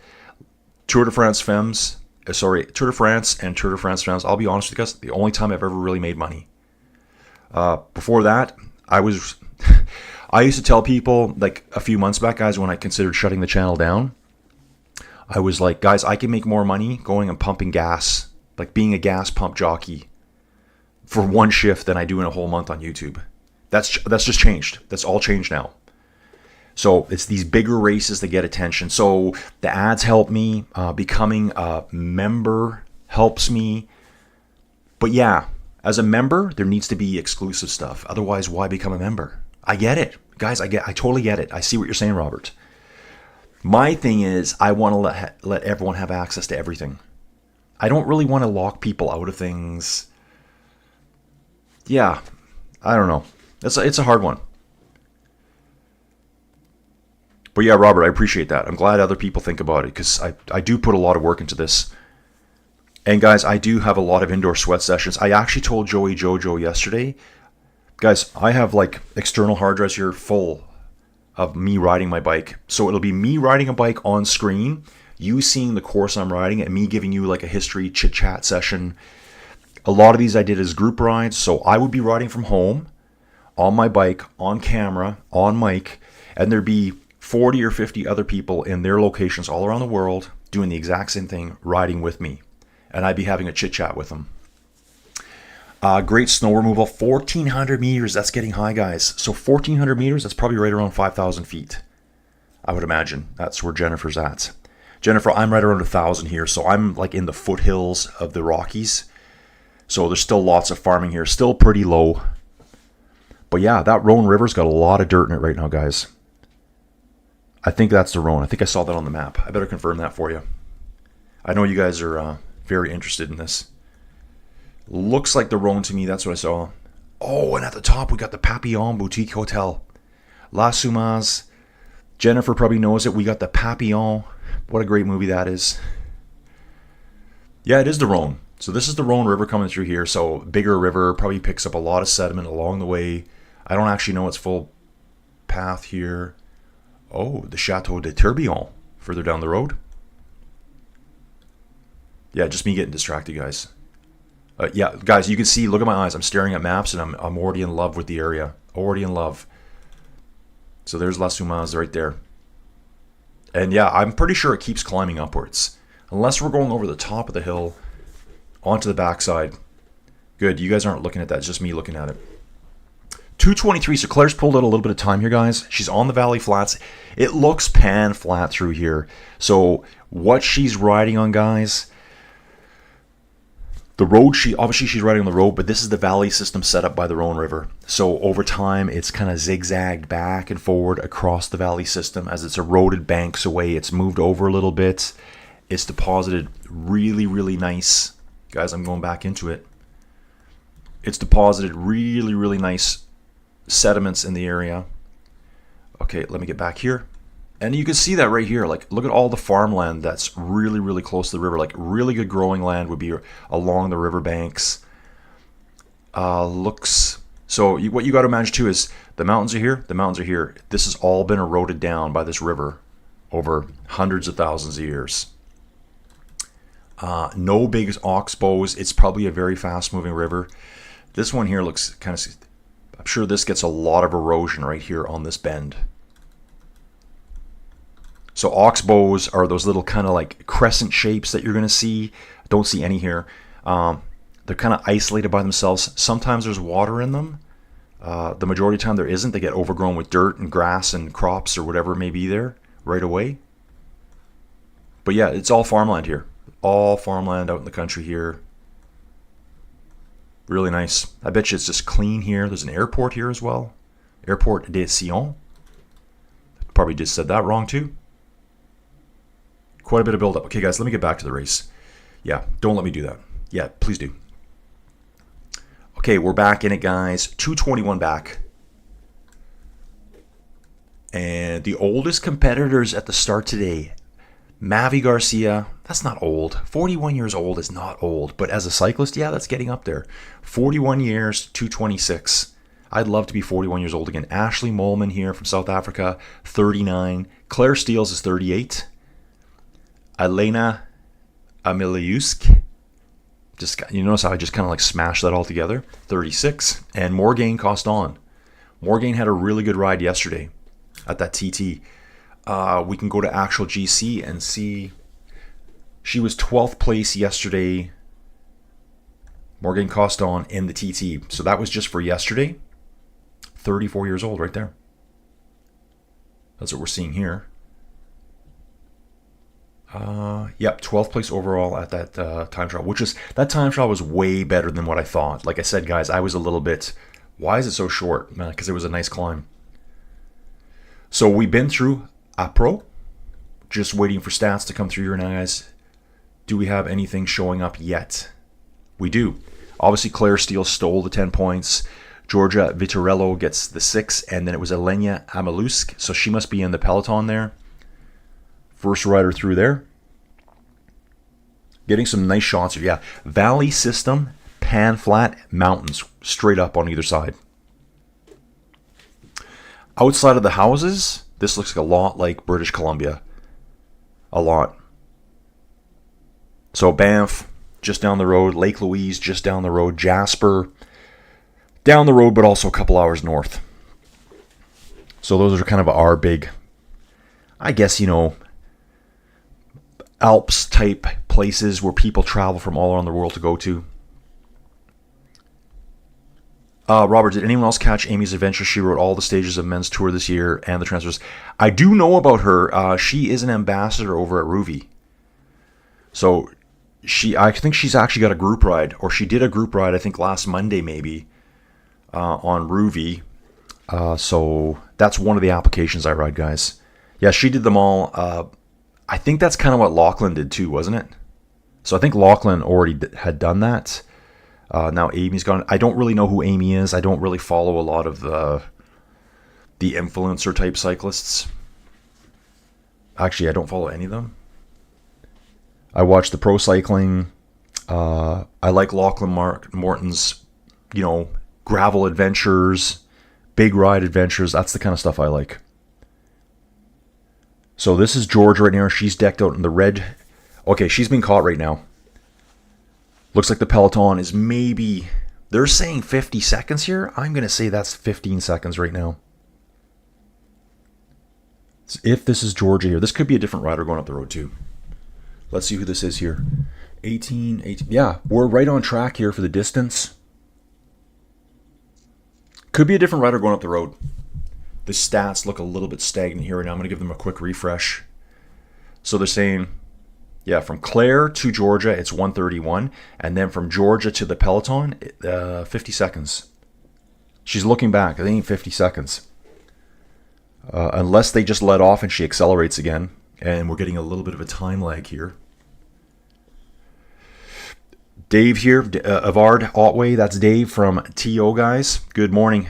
Tour de France and Tour de France Femmes, I'll be honest with you guys, the only time I've ever really made money. Before that, I used to tell people, like a few months back, guys, when I considered shutting the channel down, I was like, guys, I can make more money going and pumping gas, like being a gas pump jockey for one shift than I do in a whole month on YouTube. That's just changed. That's all changed now. So it's these bigger races that get attention. So the ads help me. Becoming a member helps me. But yeah, as a member, there needs to be exclusive stuff. Otherwise, why become a member? I get it. Guys, I totally get it. I see what you're saying, Robert. My thing is, I want to let everyone have access to everything. I don't really want to lock people out of things. Yeah, I don't know. It's a hard one. But yeah, Robert, I appreciate that. I'm glad other people think about it, because I do put a lot of work into this. And guys, I do have a lot of indoor sweat sessions. I actually told Joey Jojo yesterday, guys, I have like external hard drives here full of me riding my bike. So it'll be me riding a bike on screen, you seeing the course I'm riding, and me giving you like a history chit-chat session. A lot of these I did as group rides. So I would be riding from home on my bike, on camera, on mic, and there'd be 40 or 50 other people in their locations all around the world doing the exact same thing, riding with me. And I'd be having a chit-chat with them. Great snow removal, 1,400 meters. That's getting high, guys. So 1,400 meters, that's probably right around 5,000 feet. I would imagine. That's where Jennifer's at. Jennifer, I'm right around 1,000 here. So I'm like in the foothills of the Rockies. So there's still lots of farming here. Still pretty low. But yeah, that Rhone River's got a lot of dirt in it right now, guys. I think that's the Rhone. I think I saw that on the map. I better confirm that for you. I know you guys are very interested in this. Looks like the Rhone to me. That's what I saw. Oh, and at the top we got the Papillon Boutique Hotel. La Tzoumaz. Jennifer probably knows it. We got the Papillon. What a great movie that is. Yeah, it is the Rhone. So this is the Rhone River coming through here. So bigger river, probably picks up a lot of sediment along the way. I don't actually know its full path here. Oh, the Chateau de Tourbillon further down the road. Yeah, just me getting distracted, guys. Yeah, guys, you can see, look at my eyes. I'm staring at maps, and I'm already in love with the area. Already in love. So there's La Tzoumaz right there. And yeah, I'm pretty sure it keeps climbing upwards. Unless we're going over the top of the hill onto the backside. Good, you guys aren't looking at that. It's just me looking at it. 223, so Claire's pulled out a little bit of time here, guys. She's on the Valley Flats. It looks pan flat through here. So what she's riding on, guys, the road, obviously she's riding on the road, but this is the valley system set up by the Rhone River. So over time, it's kind of zigzagged back and forward across the valley system as it's eroded banks away. It's moved over a little bit. It's deposited really, really nice. Guys, I'm going back into it. It's deposited really, really nice sediments in the area. Okay, let me get back here. And you can see that right here. Like, look at all the farmland that's really, really close to the river. Like, really good growing land would be along the river banks. So what you got to imagine too is the mountains are here. The mountains are here. This has all been eroded down by this river over hundreds of thousands of years. No big oxbows. It's probably a very fast-moving river. This one here looks kind of... I'm sure this gets a lot of erosion right here on this bend. So oxbows are those little kind of like crescent shapes that you're going to see. Don't see any here. They're kind of isolated by themselves. Sometimes there's water in them. The majority of the time there isn't. They get overgrown with dirt and grass and crops or whatever may be there right away. But yeah, it's all farmland here. All farmland out in the country here. Really nice. I bet you it's just clean here. There's an airport here as well. Airport de Sion. Probably just said that wrong too. Quite a bit of build-up. Okay, guys, let me get back to the race. Yeah, don't let me do that. Yeah, please do. Okay, we're back in it, guys. 2:21 back. And the oldest competitors at the start today, Mavi Garcia, that's not old. 41 years old is not old. But as a cyclist, yeah, that's getting up there. 41 years, 2:26. I'd love to be 41 years old again. Ashley Molman here from South Africa, 39. Claire Steels is 38. Elena Amiliusk, you notice how I just kind of like smashed that all together, 36. And Morgane Coston. Morgane had a really good ride yesterday at that TT. We can go to actual GC and see. She was 12th place yesterday, Morgane Coston, in the TT. So that was just for yesterday. 34 years old right there. That's what we're seeing here. Yep, 12th place overall at that time trial, that time trial was way better than what I thought. Like I said, guys, I was a little bit, why is it so short? Because it was a nice climb. So we've been through APRO, just waiting for stats to come through here now, guys. Do we have anything showing up yet? We do. Obviously, Claire Steele stole the 10 points. Georgia Vitorello gets the 6, and then it was Elena Amalusk, so she must be in the peloton there. First rider through there. Getting some nice shots here. Yeah, valley system, pan flat, mountains straight up on either side. Outside of the houses, this looks a lot like British Columbia. A lot. So Banff, just down the road. Lake Louise, just down the road. Jasper, down the road, but also a couple hours north. So those are kind of our big, I guess, Alps type places where people travel from all around the world to go to. Robert, did anyone else catch Amy's adventure? She wrote all the stages of men's tour this year and the transfers. I do know about her. She is an ambassador over at Rouvy. So I think she's actually got a group ride, or she did a group ride, I think last Monday maybe, on Rouvy. So that's one of the applications I ride, guys. Yeah, she did them all. I think that's kind of what Lachlan did too, wasn't it? So I think Lachlan already had done that. Now Amy's gone. I don't really know who Amy is. I don't really follow a lot of the influencer type cyclists. Actually, I don't follow any of them. I watch the pro cycling. I like Lachlan Morton's, gravel adventures, big ride adventures. That's the kind of stuff I like. So this is George right now. She's decked out in the red. Okay, she's been caught right now. Looks like the peloton is maybe... They're saying 50 seconds here. I'm going to say that's 15 seconds right now. If this is Georgia here. This could be a different rider going up the road too. Let's see who this is here. 18. Yeah, we're right on track here for the distance. Could be a different rider going up the road. The stats look a little bit stagnant here right now. I'm going to give them a quick refresh. So they're saying, yeah, from Claire to Georgia, it's 1:31. And then from Georgia to the peloton, 50 seconds. She's looking back. It ain't 50 seconds. Unless they just let off and she accelerates again. And we're getting a little bit of a time lag here. Dave here, Avard Otway. That's Dave from TO, guys. Good morning.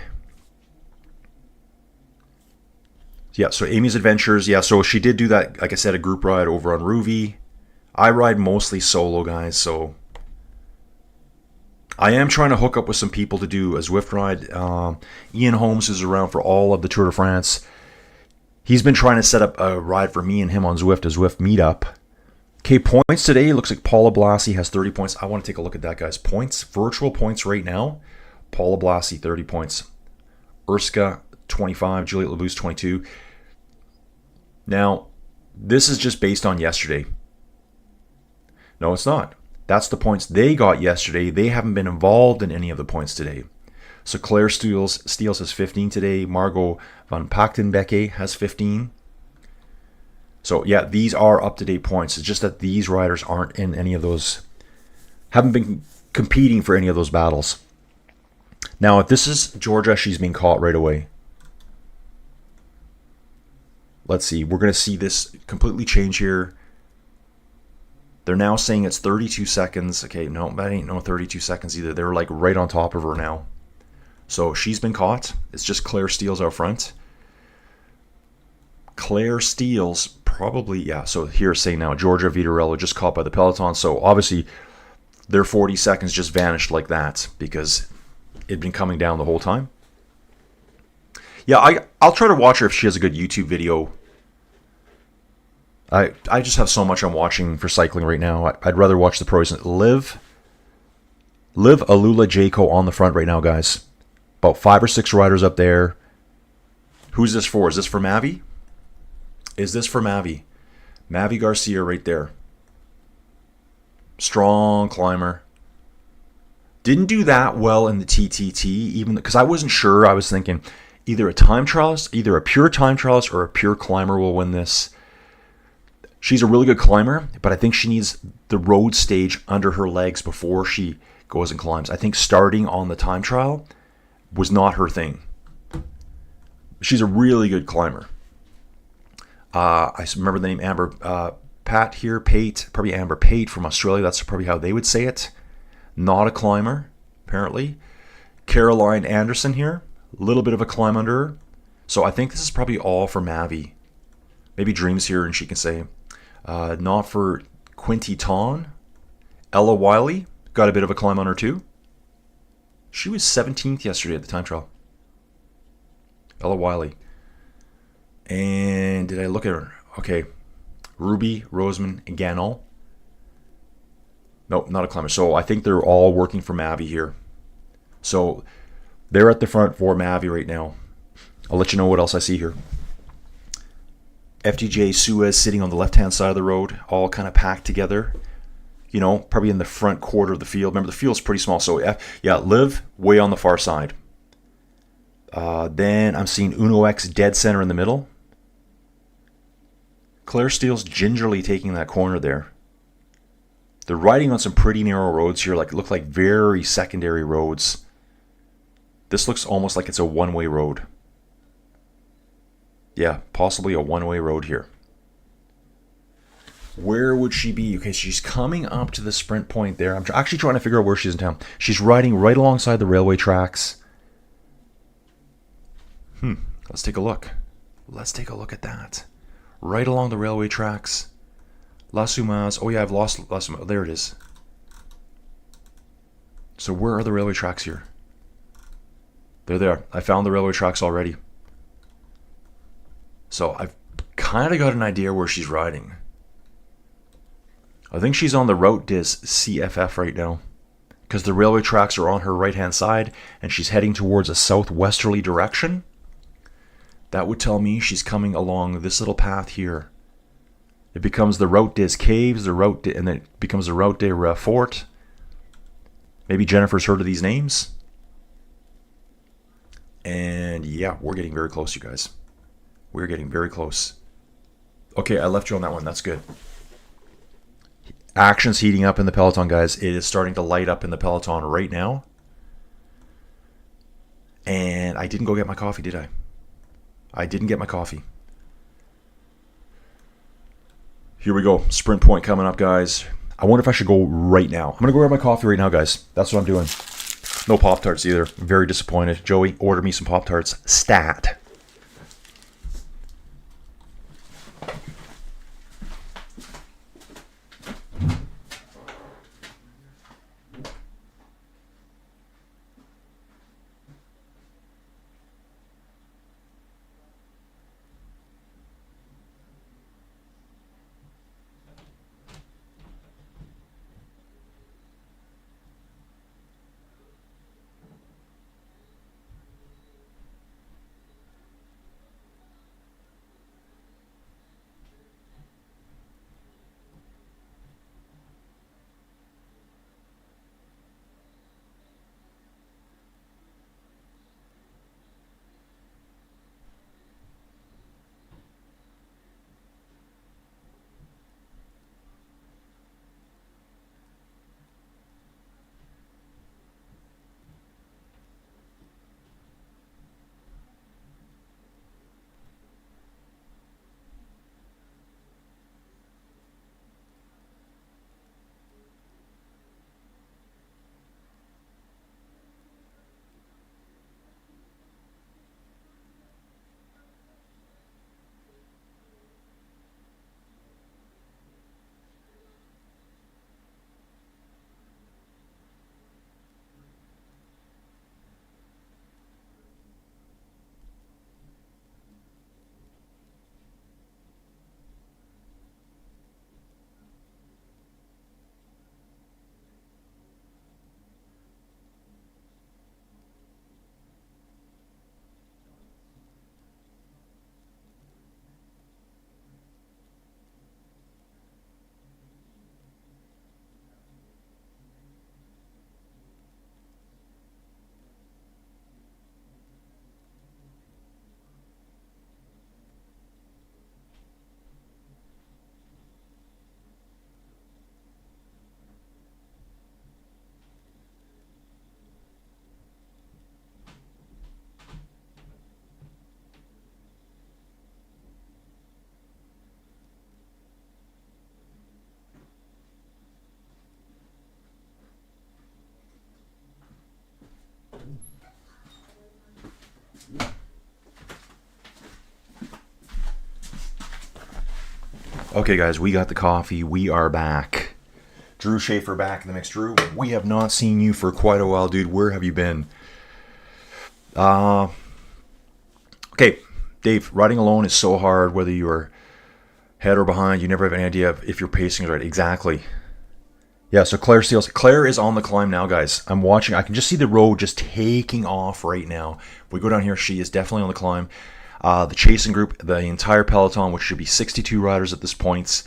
Yeah, so Amy's Adventures. Yeah, so she did do that, like I said, a group ride over on Ruby. I ride mostly solo, guys, so I am trying to hook up with some people to do a Zwift ride. Ian Holmes is around for all of the Tour de France. He's been trying to set up a ride for me and him on Zwift, a Zwift meetup. Okay, points today. Looks like Paula Blassi has 30 points. I want to take a look at that, guys. Points, virtual points right now. Paula Blassi, 30 points. Urska, 25. Juliet Labousse, 22. Now, this is just based on yesterday. No, it's not. That's the points they got yesterday. They haven't been involved in any of the points today. So Claire Steels has 15 today. Margot van Pachtenbecke has 15. So, yeah, these are up-to-date points. It's just that these riders aren't in any of those, haven't been competing for any of those battles. Now, if this is Georgia, she's being caught right away. Let's see. We're going to see this completely change here. They're now saying it's 32 seconds. Okay, no, that ain't no 32 seconds either. They're like right on top of her now. So she's been caught. It's just Claire Steels out front. Claire Steels probably, yeah, so here's saying now Georgia Vitorello just caught by the Peloton. So obviously their 40 seconds just vanished like that because it'd been coming down the whole time. Yeah, I'll try to watch her if she has a good YouTube video. I just have so much I'm watching for cycling right now. I'd rather watch the pros. Liv Alula Jayco on the front right now, guys. About 5 or 6 riders up there. Who's this for? Is this for Mavi? Is this for Mavi? Mavi Garcia right there. Strong climber. Didn't do that well in the TTT, even because I wasn't sure. I was thinking either a time trialist, either a pure time trialist or a pure climber will win this. She's a really good climber, but I think she needs the road stage under her legs before she goes and climbs. I think starting on the time trial was not her thing. She's a really good climber. I remember the name Amber Pat here, Pate, probably Amber Pate from Australia. That's probably how they would say it. Not a climber, apparently. Caroline Anderson here, a little bit of a climb under her. So I think this is probably all for Mavi. Maybe Dream's here and she can say. Not for Quinty Ton. Ella Wiley got a bit of a climb on her too. She was 17th yesterday at the time trial. Ella Wiley. And did I look at her? Okay. Ruby, Roseman, and Ganol. Nope, not a climber. So I think they're all working for Mavi here. So they're at the front for Mavi right now. I'll let you know what else I see here. FTJ Suez sitting on the left-hand side of the road, all kind of packed together. You know, probably in the front quarter of the field. Remember, the field's pretty small. So, yeah, Liv way on the far side. Then I'm seeing Uno X dead center in the middle. Claire Steele's gingerly taking that corner there. They're riding on some pretty narrow roads here, look like very secondary roads. This looks almost like it's a one-way road. Yeah, possibly a one-way road here. Where would she be? Okay, she's coming up to the sprint point there. I'm actually trying to figure out where she's in town. She's riding right alongside the railway tracks. Let's take a look. Let's take a look at that. Right along the railway tracks. La Tzoumaz. Oh yeah, I've lost La Tzoumaz. There it is. So where are the railway tracks here? They're there. I found the railway tracks already. So I've kind of got an idea where she's riding. I think she's on the Route Dis CFF right now because the railway tracks are on her right-hand side and she's heading towards a southwesterly direction. That would tell me she's coming along this little path here. It becomes the Route Dis Caves, and then it becomes the Route de Fort. Maybe Jennifer's heard of these names. And yeah, we're getting very close, you guys. We're getting very close. Okay, I left you on that one. That's good. Action's heating up in the Peloton, guys. It is starting to light up in the Peloton right now. And I didn't go get my coffee, did I? I didn't get my coffee. Here we go. Sprint point coming up, guys. I wonder if I should go right now. I'm going to go grab my coffee right now, guys. That's what I'm doing. No Pop-Tarts either. I'm very disappointed. Joey, order me some Pop-Tarts. Stat. Okay, guys, we got the coffee. We are back. Drew Schaefer back in the mix. Drew, we have not seen you for quite a while, dude. Where have you been? Okay, Dave, riding alone is so hard, whether you're head or behind. You never have any idea if your pacing is right. Exactly. Yeah, so Claire Steele. Claire is on the climb now, guys. I'm watching. I can just see the road just taking off right now. If we go down here, she is definitely on the climb. The chasing group, the entire Peloton, which should be 62 riders at this point,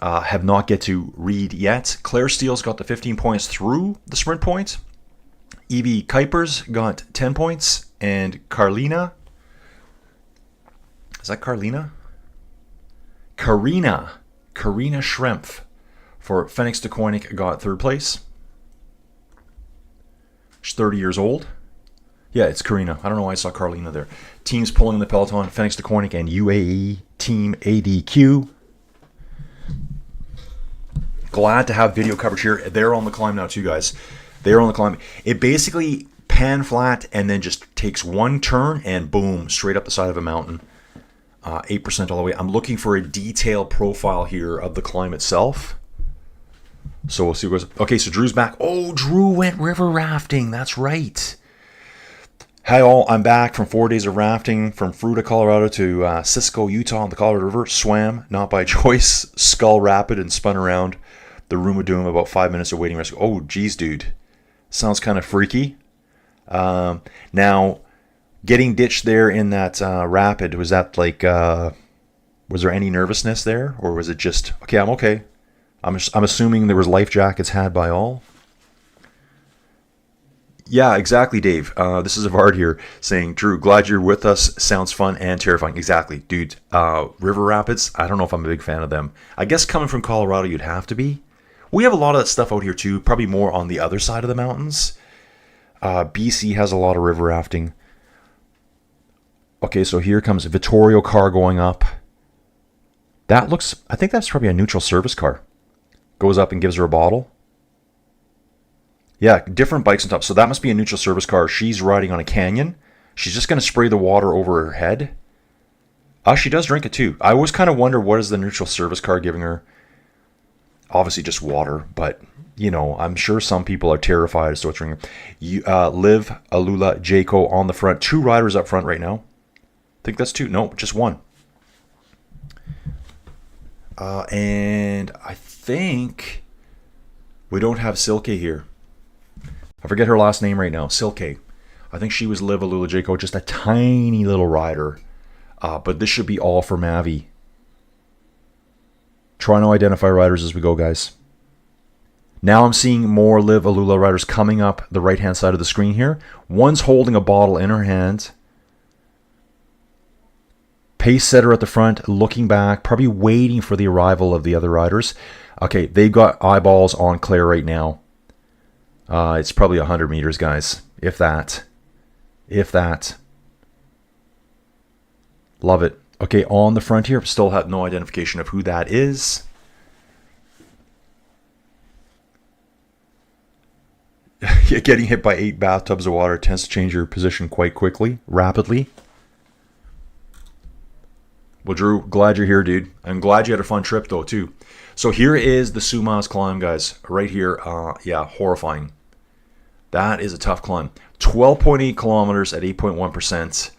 have not get to read yet. Claire Steele's got the 15 points through the sprint point. Evie Kuiper's got 10 points. And Carlina. Is that Carlina? Karina Schrempf for Phoenix de Koenig got third place. She's 30 years old. Yeah, it's Karina. I don't know why I saw Carlina there. Teams pulling the Peloton, Phoenix de Koenig and UAE Team ADQ. Glad to have video coverage here. They're on the climb now too, guys. They're on the climb. It basically pan flat and then just takes one turn and boom, straight up the side of a mountain. 8% all the way. I'm looking for a detailed profile here of the climb itself. So we'll see what goes. Okay, so Drew's back. Oh, Drew went river rafting. That's right. Hi all, I'm back from 4 days of rafting from Fruita, Colorado to Cisco, Utah on the Colorado River. Swam, not by choice, Skull Rapid and spun around the Room of Doom, about 5 minutes of waiting rescue. Oh, geez, dude. Sounds kind of freaky. Now, getting ditched there in that rapid, was that like, was there any nervousness there? Or was it just, okay, I'm okay. I'm assuming there was life jackets had by all. Yeah, exactly, Dave. This is Avard here saying, Drew, glad you're with us. Sounds fun and terrifying. Exactly, dude. River Rapids, I don't know if I'm a big fan of them. I guess coming from Colorado, you'd have to be. We have a lot of that stuff out here, too. Probably more on the other side of the mountains. BC has a lot of river rafting. Okay, so here comes a Vittorio car going up. That looks, I think that's probably a neutral service car. Goes up and gives her a bottle. Yeah, different bikes on top. So that must be a neutral service car. She's riding on a canyon. She's just going to spray the water over her head. She does drink it too. I always kind of wonder, what is the neutral service car giving her? Obviously just water, but you know, I'm sure some people are terrified as to what's drinking. Liv, Alula, Jayco on the front. 2 riders up front right now. I think that's 2. No, just 1. And I think we don't have Silke here. I forget her last name right now. Silke. I think she was Liv, Alula, Jayco, just a tiny little rider. But this should be all for Mavi. Trying to identify riders as we go, guys. Now I'm seeing more Liv, Alula riders coming up the right-hand side of the screen here. One's holding a bottle in her hand. Pace setter at the front, looking back, probably waiting for the arrival of the other riders. Okay, they've got eyeballs on Claire right now. It's probably 100 meters, guys. If that. If that. Love it. Okay, on the front here, still have no identification of who that is. Getting hit by 8 bathtubs of water tends to change your position quite quickly, rapidly. Well, Drew, glad you're here, dude. I'm glad you had a fun trip, though, too. So here is the Tzoumaz climb, guys. Right here. Yeah, horrifying. That is a tough climb. 12.8 kilometers at 8.1%.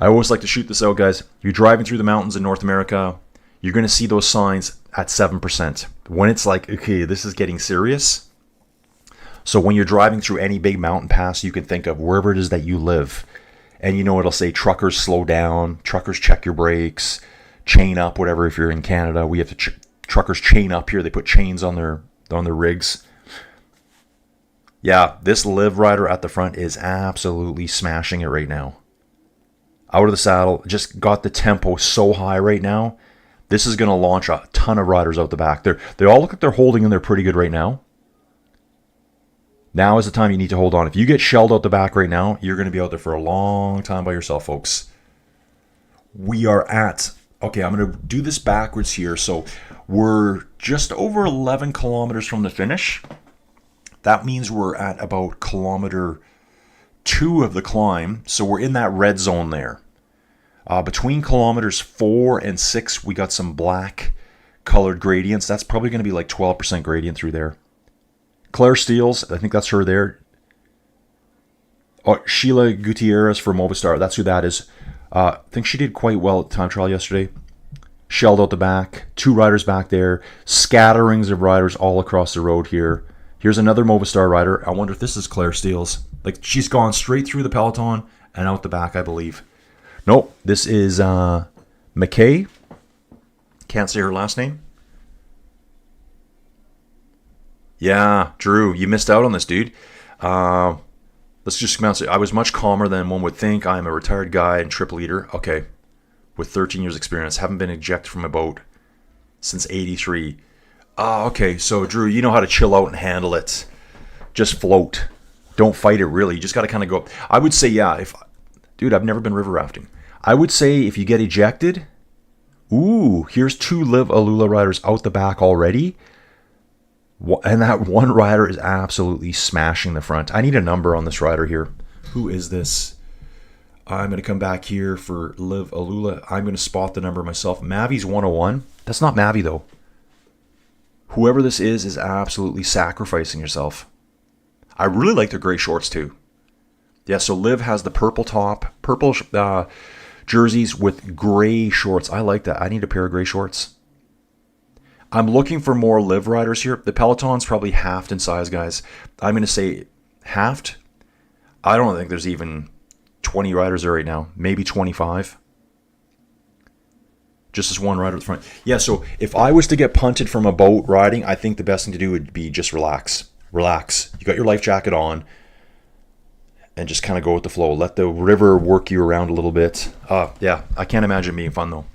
I always like to shoot this out, guys. You're driving through the mountains in North America. You're going to see those signs at 7%. When it's like, okay, this is getting serious. So when you're driving through any big mountain pass, you can think of wherever it is that you live. And you know, it'll say truckers slow down, truckers check your brakes, chain up, whatever. If you're in Canada, we have to truckers chain up here. They put chains on their rigs. Yeah, this Liv rider at the front is absolutely smashing it right now. Out of the saddle, just got the tempo so high right now. This is going to launch a ton of riders out the back. They all look like they're holding in there pretty good right now. Now is the time you need to hold on. If you get shelled out the back right now, you're going to be out there for a long time by yourself, folks. We are at, okay, I'm going to do this backwards here. So we're just over 11 kilometers from the finish. That means we're at about kilometer 2 of the climb. So we're in that red zone there. Between kilometers 4 and 6, we got some black colored gradients. That's probably going to be like 12% gradient through there. Claire Steels, I think that's her there. Oh, Sheila Gutierrez for Movistar, that's who that is. I think she did quite well at the time trial yesterday. Shelled out the back, 2 riders back there, scatterings of riders all across the road here. Here's another Movistar rider. I wonder if this is Claire Steels. Like, she's gone straight through the peloton and out the back, I believe. Nope, this is McKay. Can't say her last name. Yeah, Drew, you missed out on this, dude. Let's just announce it. I was much calmer than one would think. I am a retired guy and trip leader. Okay, with 13 years experience. Haven't been ejected from a boat since 83. Okay, so Drew, you know how to chill out and handle it. Just float. Don't fight it, really. You just got to kind of go. I would say, yeah, dude, I've never been river rafting. I would say if you get ejected, ooh, here's 2 Liv Alula riders out the back already. And that one rider is absolutely smashing the front. I need a number on this rider here. Who is this? I'm going to come back here for Liv Alula. I'm going to spot the number myself. Mavi's 101. That's not Mavi, though. Whoever this is absolutely sacrificing yourself. I really like their gray shorts, too. Yeah, so Liv has the purple top, purple jerseys with gray shorts. I like that. I need a pair of gray shorts. I'm looking for more Liv riders here. The Peloton's probably halved in size, guys. I'm going to say halved. I don't think there's even 20 riders there right now. Maybe 25. Just as one rider at the front. Yeah, so if I was to get punted from a boat riding, I think the best thing to do would be just relax. Relax. You got your life jacket on. And just kind of go with the flow. Let the river work you around a little bit. Yeah, I can't imagine it being fun, though.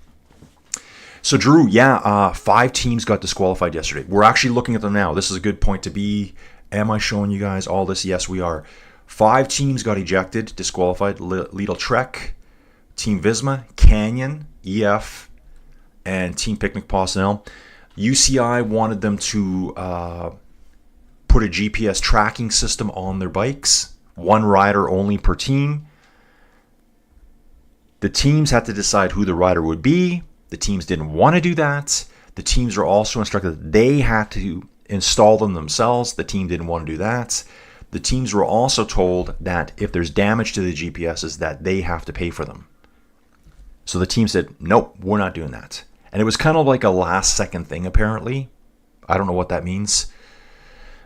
So, Drew, yeah, 5 teams got disqualified yesterday. We're actually looking at them now. This is a good point to be. Am I showing you guys all this? Yes, we are. 5 teams got ejected, disqualified. Lidl Trek, Team Visma, Canyon, EF, and Team Picnic Pausnell. UCI wanted them to put a GPS tracking system on their bikes, one rider only per team. The teams had to decide who the rider would be. The teams didn't want to do that. The teams were also instructed that they had to install them themselves. The team didn't want to do that. The teams were also told that if there's damage to the GPSs, that they have to pay for them. So the team said, nope, we're not doing that. And it was kind of like a last second thing, apparently. I don't know what that means.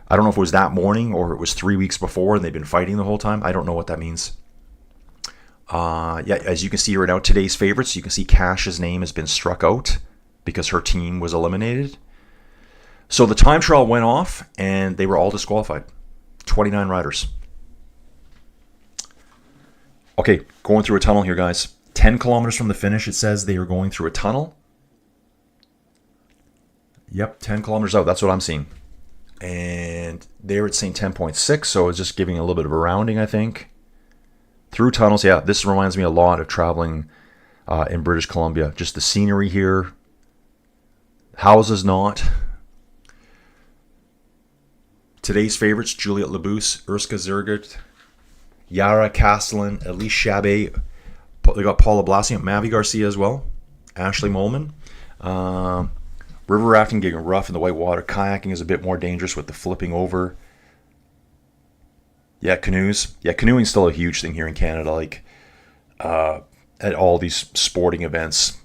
I don't know if it was that morning or it was 3 weeks before and they've been fighting the whole time. I don't know what that means. Yeah, as you can see right now, today's favorites, you can see Cash's name has been struck out because her team was eliminated. So the time trial went off and they were all disqualified. 29 riders. Okay, going through a tunnel here, guys. 10 kilometers from the finish, it says they are going through a tunnel. Yep, 10 kilometers out. That's what I'm seeing. And there it's saying 10.6, so it's just giving a little bit of a rounding, I think. Through tunnels, yeah, this reminds me a lot of traveling in British Columbia. Just the scenery here. Houses not. Today's favorites, Juliette Labousse, Urska Zergert, Yara Castellan, Elise Chabet. They got Paula Blasi, Mavi Garcia as well. Ashley Molman. River rafting getting rough in the white water. Kayaking is a bit more dangerous with the flipping over. Yeah, canoes. Yeah, canoeing's still a huge thing here in Canada. Like at all these sporting events,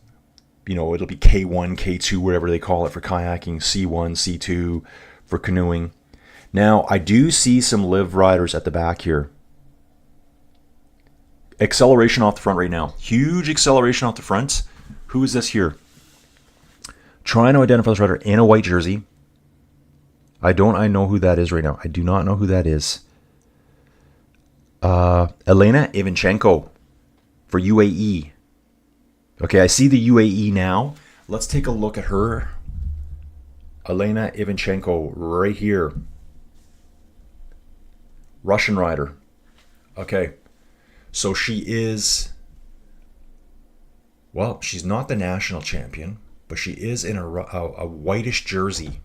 you know, it'll be K1, K2, whatever they call it for kayaking, C1, C2 for canoeing. Now, I do see some live riders at the back here. Acceleration off the front right now. Huge acceleration off the front. Who is this here? Trying to identify this rider in a white jersey. I know who that is right now. I do not know who that is. Elena Ivanchenko for UAE. Okay, I see the UAE now. Let's take a look at her. Elena Ivanchenko right here. Russian rider. Okay. So she is, well, she's not the national champion, but she is in a whitish jersey.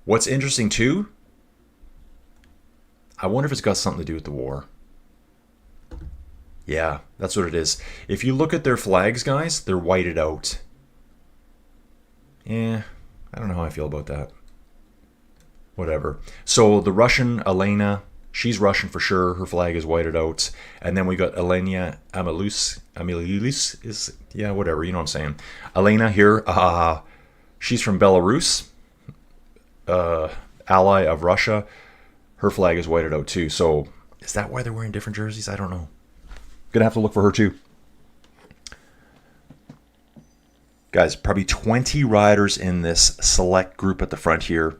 What's interesting too, I wonder if it's got something to do with the war. Yeah, that's what it is. If you look at their flags, guys, they're whited out. Yeah, I don't know how I feel about that. Whatever. So the Russian Elena, she's Russian for sure. Her flag is whited out. And then we got Elena Amelius is, yeah, whatever. You know what I'm saying. Elena here, she's from Belarus, ally of Russia. Her flag is whited out too. So is that why they're wearing different jerseys? I don't know. Gonna have to look for her too. Guys, probably 20 riders in this select group at the front here.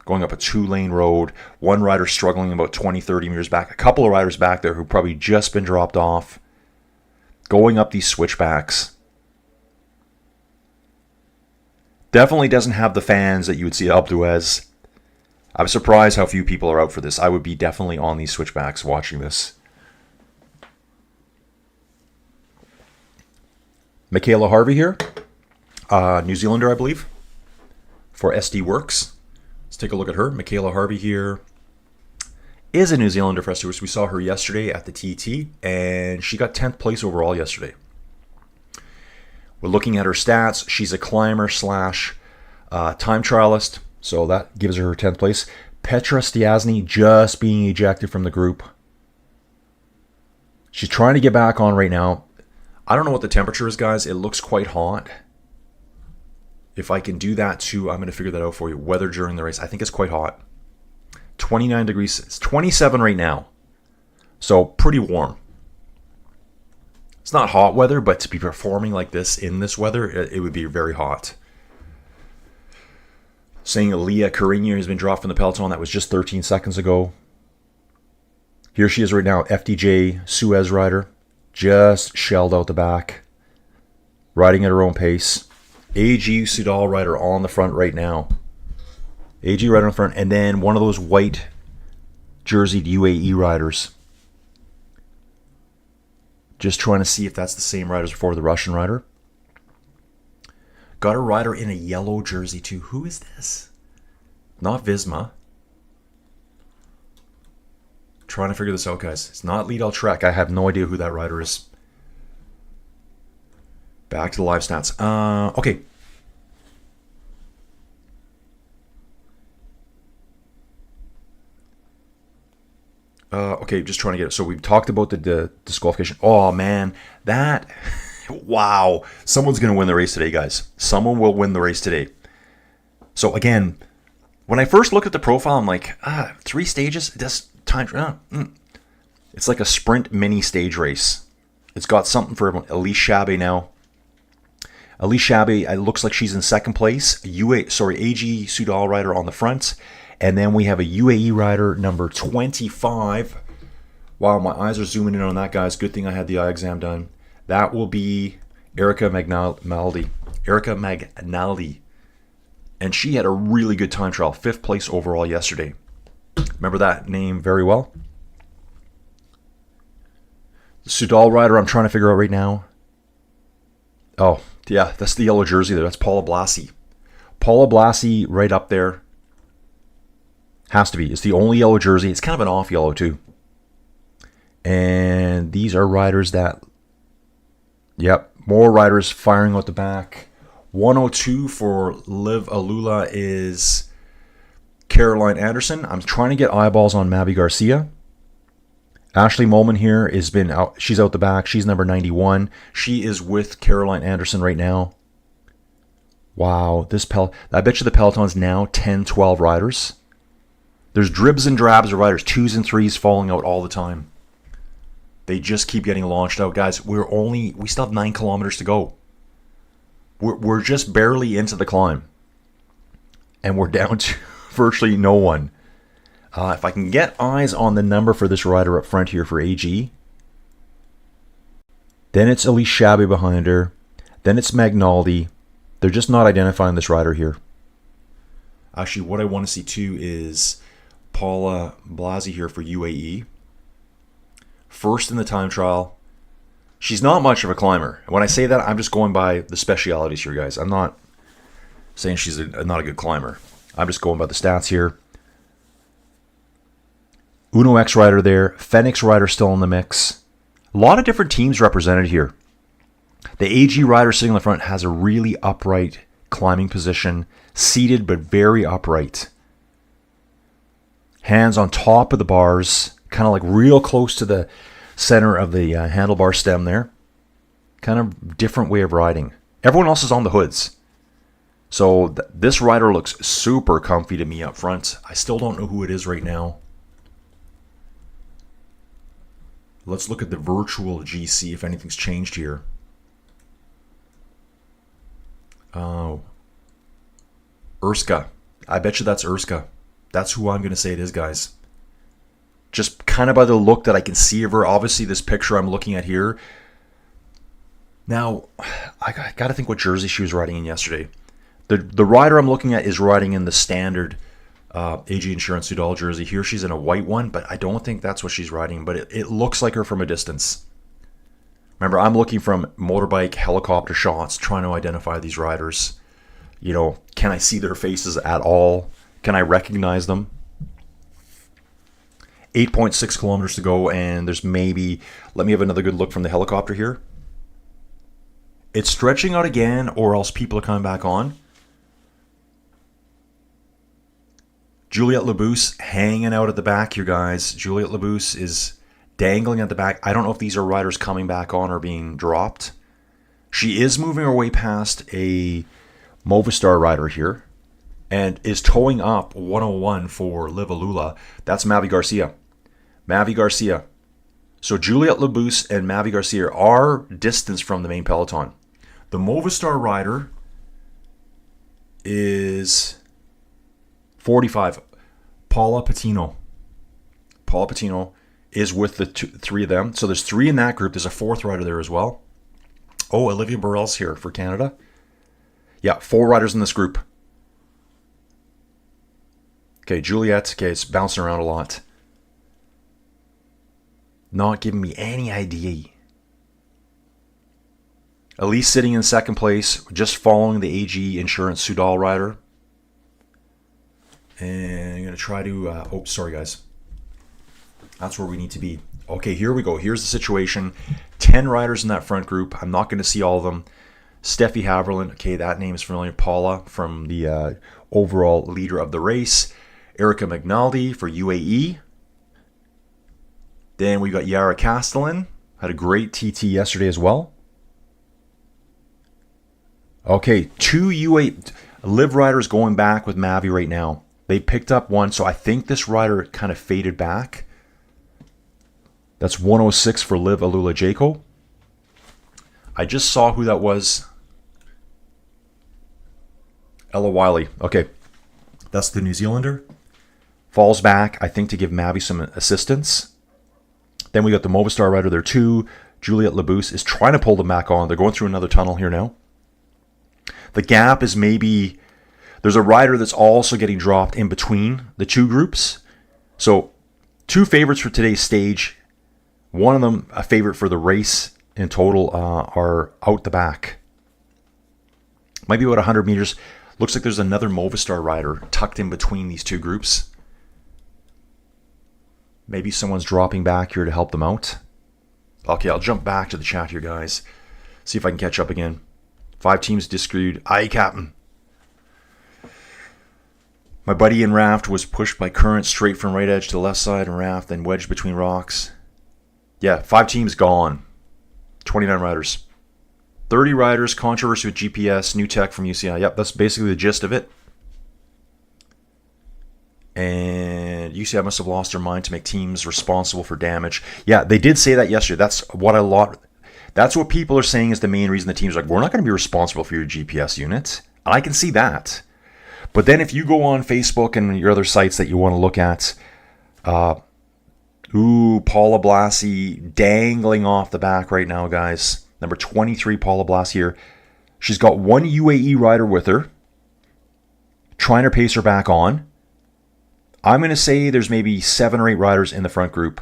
Going up a 2-lane road. One rider struggling about 20, 30 meters back. A couple of riders back there who probably just been dropped off. Going up these switchbacks. Definitely doesn't have the fans that you would see at Alpe d'Huez. I'm surprised how few people are out for this. I would be definitely on these switchbacks watching this. Michaela Harvey here. New Zealander, I believe. For SD Works. Let's take a look at her. Michaela Harvey here is a New Zealander for SD Works. We saw her yesterday at the TT, and she got 10th place overall yesterday. We're looking at her stats. She's a climber slash time trialist, so that gives her 10th place. Petra Stiazny just being ejected from the group. She's trying to get back on right now. I don't know what the temperature is, guys. It looks quite hot. If I can do that too, I'm going to figure that out for you. Weather during the race. I think it's quite hot. 29 degrees. It's 27 right now. So pretty warm. It's not hot weather, but to be performing like this in this weather, it would be very hot. Saying Leah Carigno has been dropped from the Peloton. That was just 13 seconds ago. Here she is right now. FDJ Suez rider. Just shelled out the back. Riding at her own pace. AG Sudal rider on the front right now. AG rider on the front. And then one of those white jerseyed UAE riders. Just trying to see if that's the same rider as before, the Russian rider. Got a rider in a yellow jersey too. Who is this? Not Visma. Trying to figure this out, guys. It's not Lidl Trek. I have no idea who that rider is. Back to the live stats. Okay. Okay, just trying to get it. So we've talked about the disqualification. Oh, man. That... Wow. Someone's going to win the race today, guys. Someone will win the race today. So, again, when I first looked at the profile, I'm like, 3 stages? That's time. It's like a sprint mini stage race. It's got something for everyone. Elise Chabet now. Elise Chabet, it looks like she's in second place. AG Soudal rider on the front. And then we have a UAE rider, number 25. Wow, my eyes are zooming in on that, guys. Good thing I had the eye exam done. That will be Erica Magnaldi. Erica Magnaldi. And she had a really good time trial. 5th place overall yesterday. Remember that name very well? The Soudal rider I'm trying to figure out right now. Oh, yeah, that's the yellow jersey there. That's Paula Blasi. Paula Blasi right up there. Has to be. It's the only yellow jersey. It's kind of an off yellow too. And these are riders that... Yep, more riders firing out the back. 102 for Liv Alula is Caroline Anderson. I'm trying to get eyeballs on Mavi Garcia. Ashley Molman here has been out. She's out the back. She's number 91. She is with Caroline Anderson right now. Wow, I bet you the Peloton's now 10, 12 riders. There's dribs and drabs of riders, 2s and 3s falling out all the time. They just keep getting launched out, guys. We still have 9 kilometers to go. We're just barely into the climb. And we're down to virtually no one. If I can get eyes on the number for this rider up front here for AG. Then it's Elise Chabet behind her. Then it's Magnaldi. They're just not identifying this rider here. Actually, what I want to see too is Paula Blasi here for UAE. First in the time trial. She's not much of a climber. When I say that, I'm just going by the specialities here, guys. I'm not saying she's not a good climber. I'm just going by the stats here. Uno X rider there. Phoenix rider still in the mix. A lot of different teams represented here. The AG rider sitting in the front has a really upright climbing position. Seated, but very upright. Hands on top of the bars. Kind of like real close to the center of the handlebar stem there. Kind of different way of riding. Everyone else is on the hoods. So this rider looks super comfy to me up front. I still don't know who it is right now. Let's look at the virtual GC if anything's changed here. Oh. Urska. I bet you that's Urska. That's who I'm going to say it is, guys. Just kind of by the look that I can see of her. Obviously, this picture I'm looking at here. Now, I got to think what jersey she was riding in yesterday. The rider I'm looking at is riding in the standard AG Insurance Soudal jersey. Here she's in a white one, but I don't think that's what she's riding. But it looks like her from a distance. Remember, I'm looking from motorbike, helicopter shots, trying to identify these riders. You know, can I see their faces at all? Can I recognize them? 8.6 kilometers to go, and there's maybe... Let me have another good look from the helicopter here. It's stretching out again, or else people are coming back on. Juliette Labousse hanging out at the back here, guys. Juliette Labousse is dangling at the back. I don't know if these are riders coming back on or being dropped. She is moving her way past a Movistar rider here and is towing up 101 for Liv Alula. That's Mavi Garcia. Mavi Garcia. So Juliette Labousse and Mavi Garcia are distance from the main peloton. The Movistar rider is 45. Paula Patino. Paula Patino is with the 3 of them. So there's 3 in that group. There's a 4th rider there as well. Oh, Olivia Burrell's here for Canada. Yeah, 4 riders in this group. Okay, Juliette. Okay, it's bouncing around a lot. Not giving me any idea. Elise sitting in second place, just following the AG Insurance Sudal rider. And I'm going to try to... oh, sorry, guys. That's where we need to be. Okay, here we go. Here's the situation. 10 riders in that front group. I'm not going to see all of them. Steffi Haverland. Okay, that name is familiar. Paula from the overall leader of the race. Erica Magnaldi for UAE. Then we got Yara Castellan. Had a great TT yesterday as well. Okay, 2 UAE live riders going back with Mavi right now. They picked up one, so I think this rider kind of faded back. That's 106 for Liv Alula Jaco. I just saw who that was. Ella Wiley. Okay, that's the New Zealander. Falls back, I think, to give Mavi some assistance. Then we got the Movistar rider there too. Juliette Labousse is trying to pull them back on. They're going through another tunnel here now. The gap is maybe... There's a rider that's also getting dropped in between the two groups. So 2 favorites for today's stage. One of them a favorite for the race in total are out the back. Might be about 100 meters. Looks like there's another Movistar rider tucked in between these 2 groups. Maybe someone's dropping back here to help them out. Okay, I'll jump back to the chat here, guys. See if I can catch up again. 5 teams disagreed. Aye, Captain. My buddy in Raft was pushed by current straight from right edge to the left side and Raft, then wedged between rocks. Yeah, 5 teams gone. 29 riders. 30 riders, controversy with GPS, new tech from UCI. Yep, that's basically the gist of it. And UCI must have lost their mind to make teams responsible for damage. Yeah, they did say that yesterday. That's what people are saying is the main reason the teams are like, we're not going to be responsible for your GPS unit. I can see that. But then if you go on Facebook and your other sites that you want to look at, Paula Blasi dangling off the back right now, guys. Number 23, Paula Blasi here. She's got one UAE rider with her, trying to pace her back on. I'm going to say there's maybe 7 or 8 riders in the front group.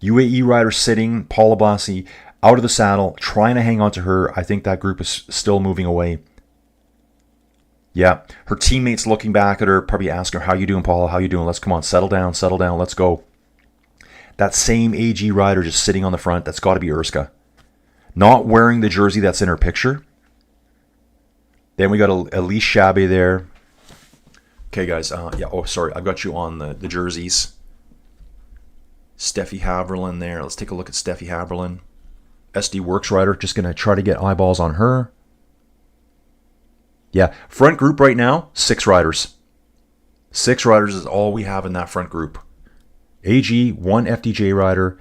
UAE rider sitting, Paula Blasi out of the saddle, trying to hang on to her. I think that group is still moving away. Yeah, her teammates looking back at her, probably asking her, how you doing, Paula? How you doing? Let's come on, settle down, let's go. That same AG rider just sitting on the front, that's got to be Urska. Not wearing the jersey that's in her picture. Then we got Elise Chabe there. Okay, guys. Sorry. I've got you on the jerseys. Steffi Haverland there. Let's take a look at Steffi Haverland. SD Works rider. Just going to try to get eyeballs on her. Yeah. Front group right now, 6 riders. 6 riders is all we have in that front group. AG, 1 FDJ rider.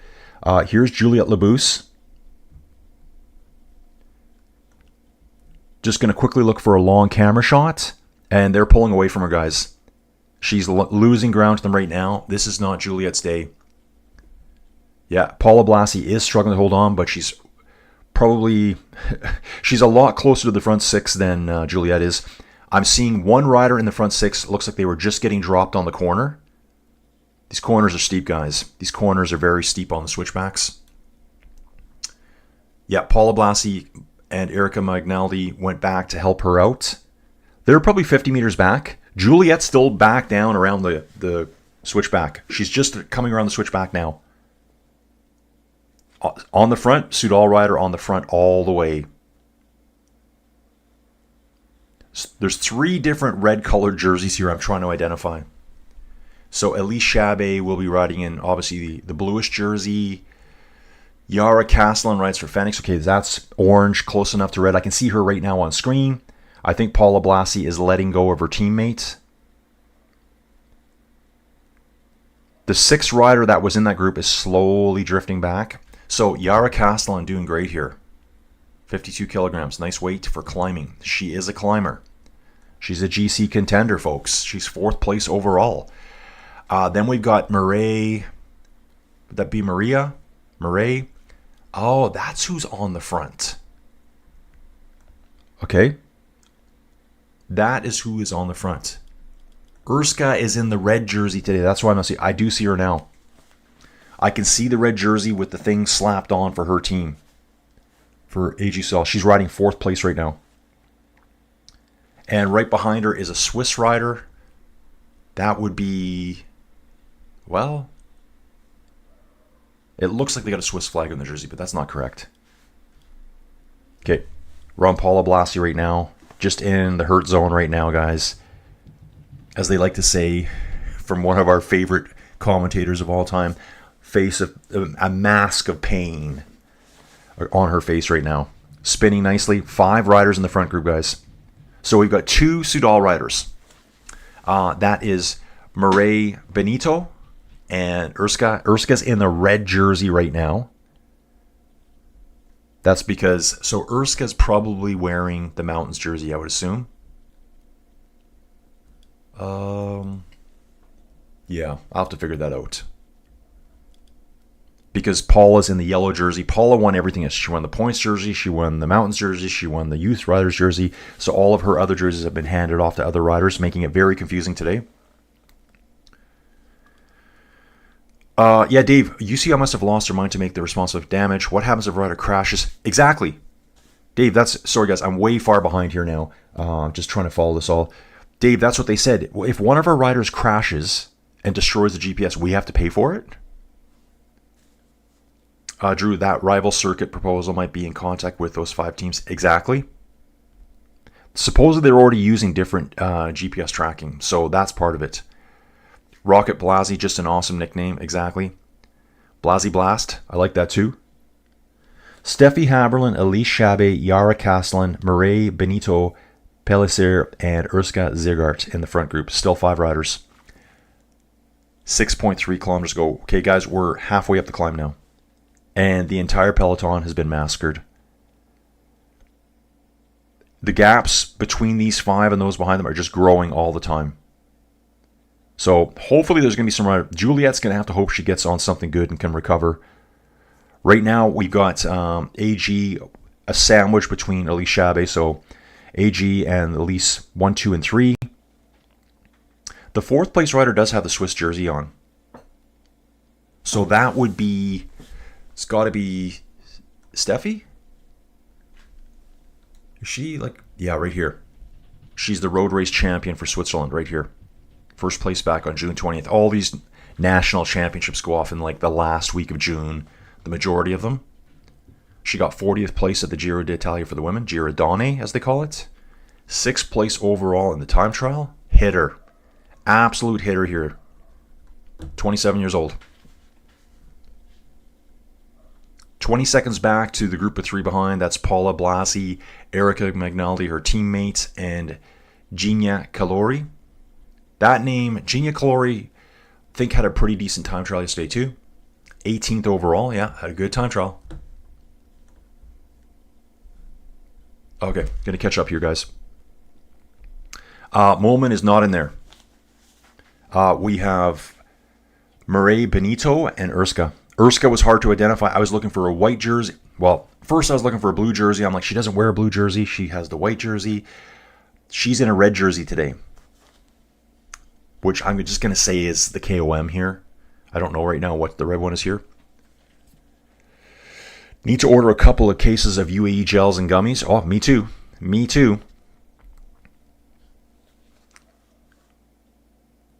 Here's Juliette Labousse. Just going to quickly look for a long camera shot. And they're pulling away from her, guys. She's losing ground to them right now. This is not Juliette's day. Yeah, Paula Blasi is struggling to hold on, but she's probably... she's a lot closer to the front 6 than Juliette is. I'm seeing 1 rider in the front 6. Looks like they were just getting dropped on the corner. These corners are steep, guys. These corners are very steep on the switchbacks. Yeah, Paula Blasi and Erica Magnaldi went back to help her out. They're probably 50 meters back. Juliette's still back down around the switchback. She's just coming around the switchback now. On the front, Sudal rider on the front all the way. There's 3 different red-colored jerseys here I'm trying to identify. So Elise Chabe will be riding in, obviously, the bluish jersey. Yara Castellan rides for Phoenix. Okay, that's orange, close enough to red. I can see her right now on screen. I think Paula Blasi is letting go of her teammate. The 6th rider that was in that group is slowly drifting back. So Yara Castellan doing great here. 52 kilograms. Nice weight for climbing. She is a climber. She's a GC contender, folks. She's 4th place overall. Then we've got Murray. Would that be Maria? Murray. Oh, that's who's on the front. Okay. That is who is on the front. Urska is in the red jersey today. That's why I'm not seeing. I do see her now. I can see the red jersey with the thing slapped on for her team. for AG Cell. She's riding 4th place right now. And right behind her is a Swiss rider. That would be, well, it looks like they got a Swiss flag on the jersey, but that's not correct. Okay, we're on Paula Blasi right now. Just in the hurt zone right now, guys. As they like to say, from one of our favorite commentators of all time, face a mask of pain on her face right now. Spinning nicely. 5 riders in the front group, guys. So we've got 2 Soudal riders. That is Mireille Benito and Urska. Urska's in the red jersey right now. That's because, so Urska's probably wearing the Mountains jersey, I would assume. Yeah, I'll have to figure that out. Because Paula's in the yellow jersey. Paula won everything. She won the points jersey, she won the Mountains jersey, she won the Youth Riders jersey. So all of her other jerseys have been handed off to other riders, making it very confusing today. Yeah, Dave, UCI must have lost her mind to make the responsive damage. What happens if a rider crashes? Exactly. Dave, sorry guys, I'm way far behind here now. Just trying to follow this all. Dave, that's what they said. If one of our riders crashes and destroys the GPS, we have to pay for it? Drew, that rival circuit proposal might be in contact with those 5 teams. Exactly. Supposedly they're already using different GPS tracking, so that's part of it. Rocket Blasi, just an awesome nickname. Exactly. Blasi Blast, I like that too. Steffi Haberlin, Elise Chabe, Yara Castellan, Mireille Benito, Pellicer, and Urska Zigart in the front group. Still 5 riders. 6.3 kilometers to go. Okay, guys, we're halfway up the climb now. And the entire peloton has been massacred. The gaps between these 5 and those behind them are just growing all the time. So hopefully there's going to be some rider. Juliet's going to have to hope she gets on something good and can recover. Right now we've got AG, a sandwich between Elise Chabe. So AG and Elise 1, 2, and 3. The 4th place rider does have the Swiss jersey on. So that would be, it's got to be Steffi? Is she like, yeah, right here. She's the road race champion for Switzerland right here. First place back on June 20th. All these national championships go off in like the last week of June. The majority of them. She got 40th place at the Giro d'Italia for the women. Giro Donne, as they call it. 6th place overall in the time trial. Hitter. Absolute hitter here. 27 years old. 20 seconds back to the group of 3 behind. That's Paula Blasi, Erica Magnaldi, her teammate, and Gina Calori. That name, Gina Calori, I think had a pretty decent time trial yesterday too. 18th overall, yeah, had a good time trial. Okay, gonna catch up here, guys. Molman is not in there. We have Mireille Benito and Urska. Urska was hard to identify. I was looking for a white jersey. Well, first I was looking for a blue jersey. I'm like, she doesn't wear a blue jersey. She has the white jersey. She's in a red jersey today, which I'm just going to say is the KOM here. I don't know right now what the red one is here. Need to order a couple of cases of UAE gels and gummies. Oh, me too. Me too.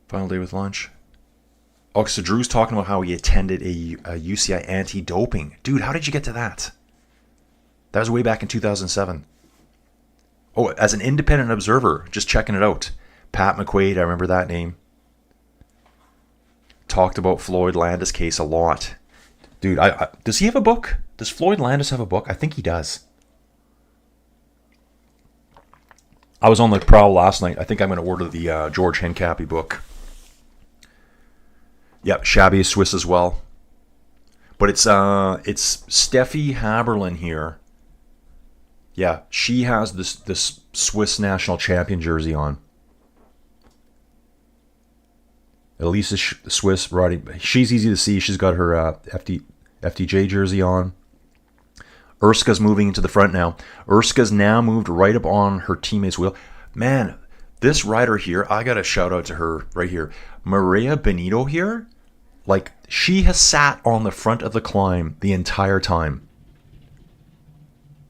Final day with lunch. Oh, so Drew's talking about how he attended a UCI anti-doping. Dude, how did you get to that? That was way back in 2007. Oh, as an independent observer, just checking it out. Pat McQuaid, I remember that name. Talked about Floyd Landis' case a lot. Dude, does he have a book? Does Floyd Landis have a book? I think he does. I was on the prowl last night. I think I'm going to order the George Hincapie book. Yep, Shabby is Swiss as well. But it's Steffi Haberlin here. Yeah, she has this Swiss national champion jersey on. Elise is Swiss riding. She's easy to see. She's got her FDJ jersey on. Urska's moving into the front now. Urska's now moved right up on her teammate's wheel. Man, this rider here, I got to shout out to her right here. Mireille Benito here, like, she has sat on the front of the climb the entire time.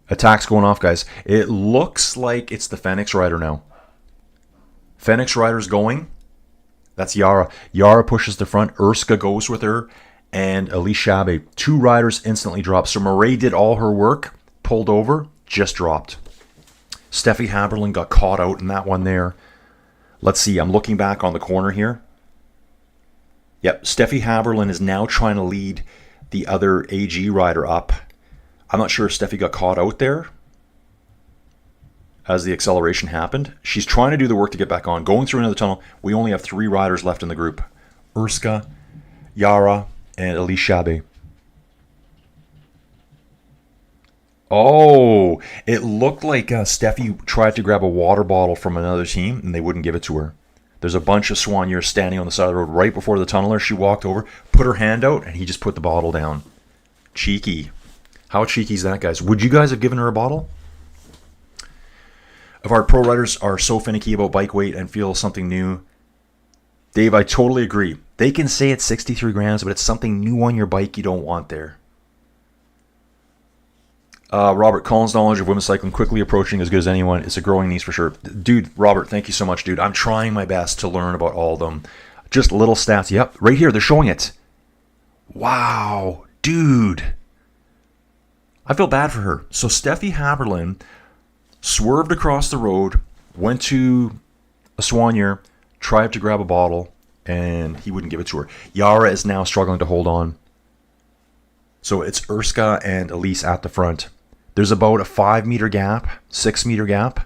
Attack's going off, guys. It looks like it's the Phoenix Rider now. Phoenix Rider's going. That's Yara. Yara pushes the front. Urska goes with her. And Elise Chabe. 2 riders instantly drop. So Murray did all her work. Pulled over. Just dropped. Steffi Haberlin got caught out in that one there. Let's see. I'm looking back on the corner here. Yep. Steffi Haberlin is now trying to lead the other AG rider up. I'm not sure if Steffi got caught out there as the acceleration happened. She's trying to do the work to get back on. Going through another tunnel. We only have 3 riders left in the group. Urska, Yara, and Elise Chabe. Oh, it looked like Steffi tried to grab a water bottle from another team, and they wouldn't give it to her. There's a bunch of Soigneurs standing on the side of the road right before the tunneler. She walked over, put her hand out, and he just put the bottle down. Cheeky. How cheeky is that, guys? Would you guys have given her a bottle? If our pro riders are so finicky about bike weight and feel something new, Dave, I totally agree. They can say it's 63 grams, but it's something new on your bike you don't want there. Robert, Colin's knowledge of women's cycling quickly approaching as good as anyone. It's a growing niche for sure. Dude, Robert, thank you so much, dude. I'm trying my best to learn about all of them. Just little stats. Yep, right here. They're showing it. Wow, dude. I feel bad for her. So Steffi Haberlin swerved across the road, went to a soigneur, tried to grab a bottle, and he wouldn't give it to her. Yara is now struggling to hold on. So it's Urska and Elise at the front. There's about a 5-meter gap, 6-meter gap.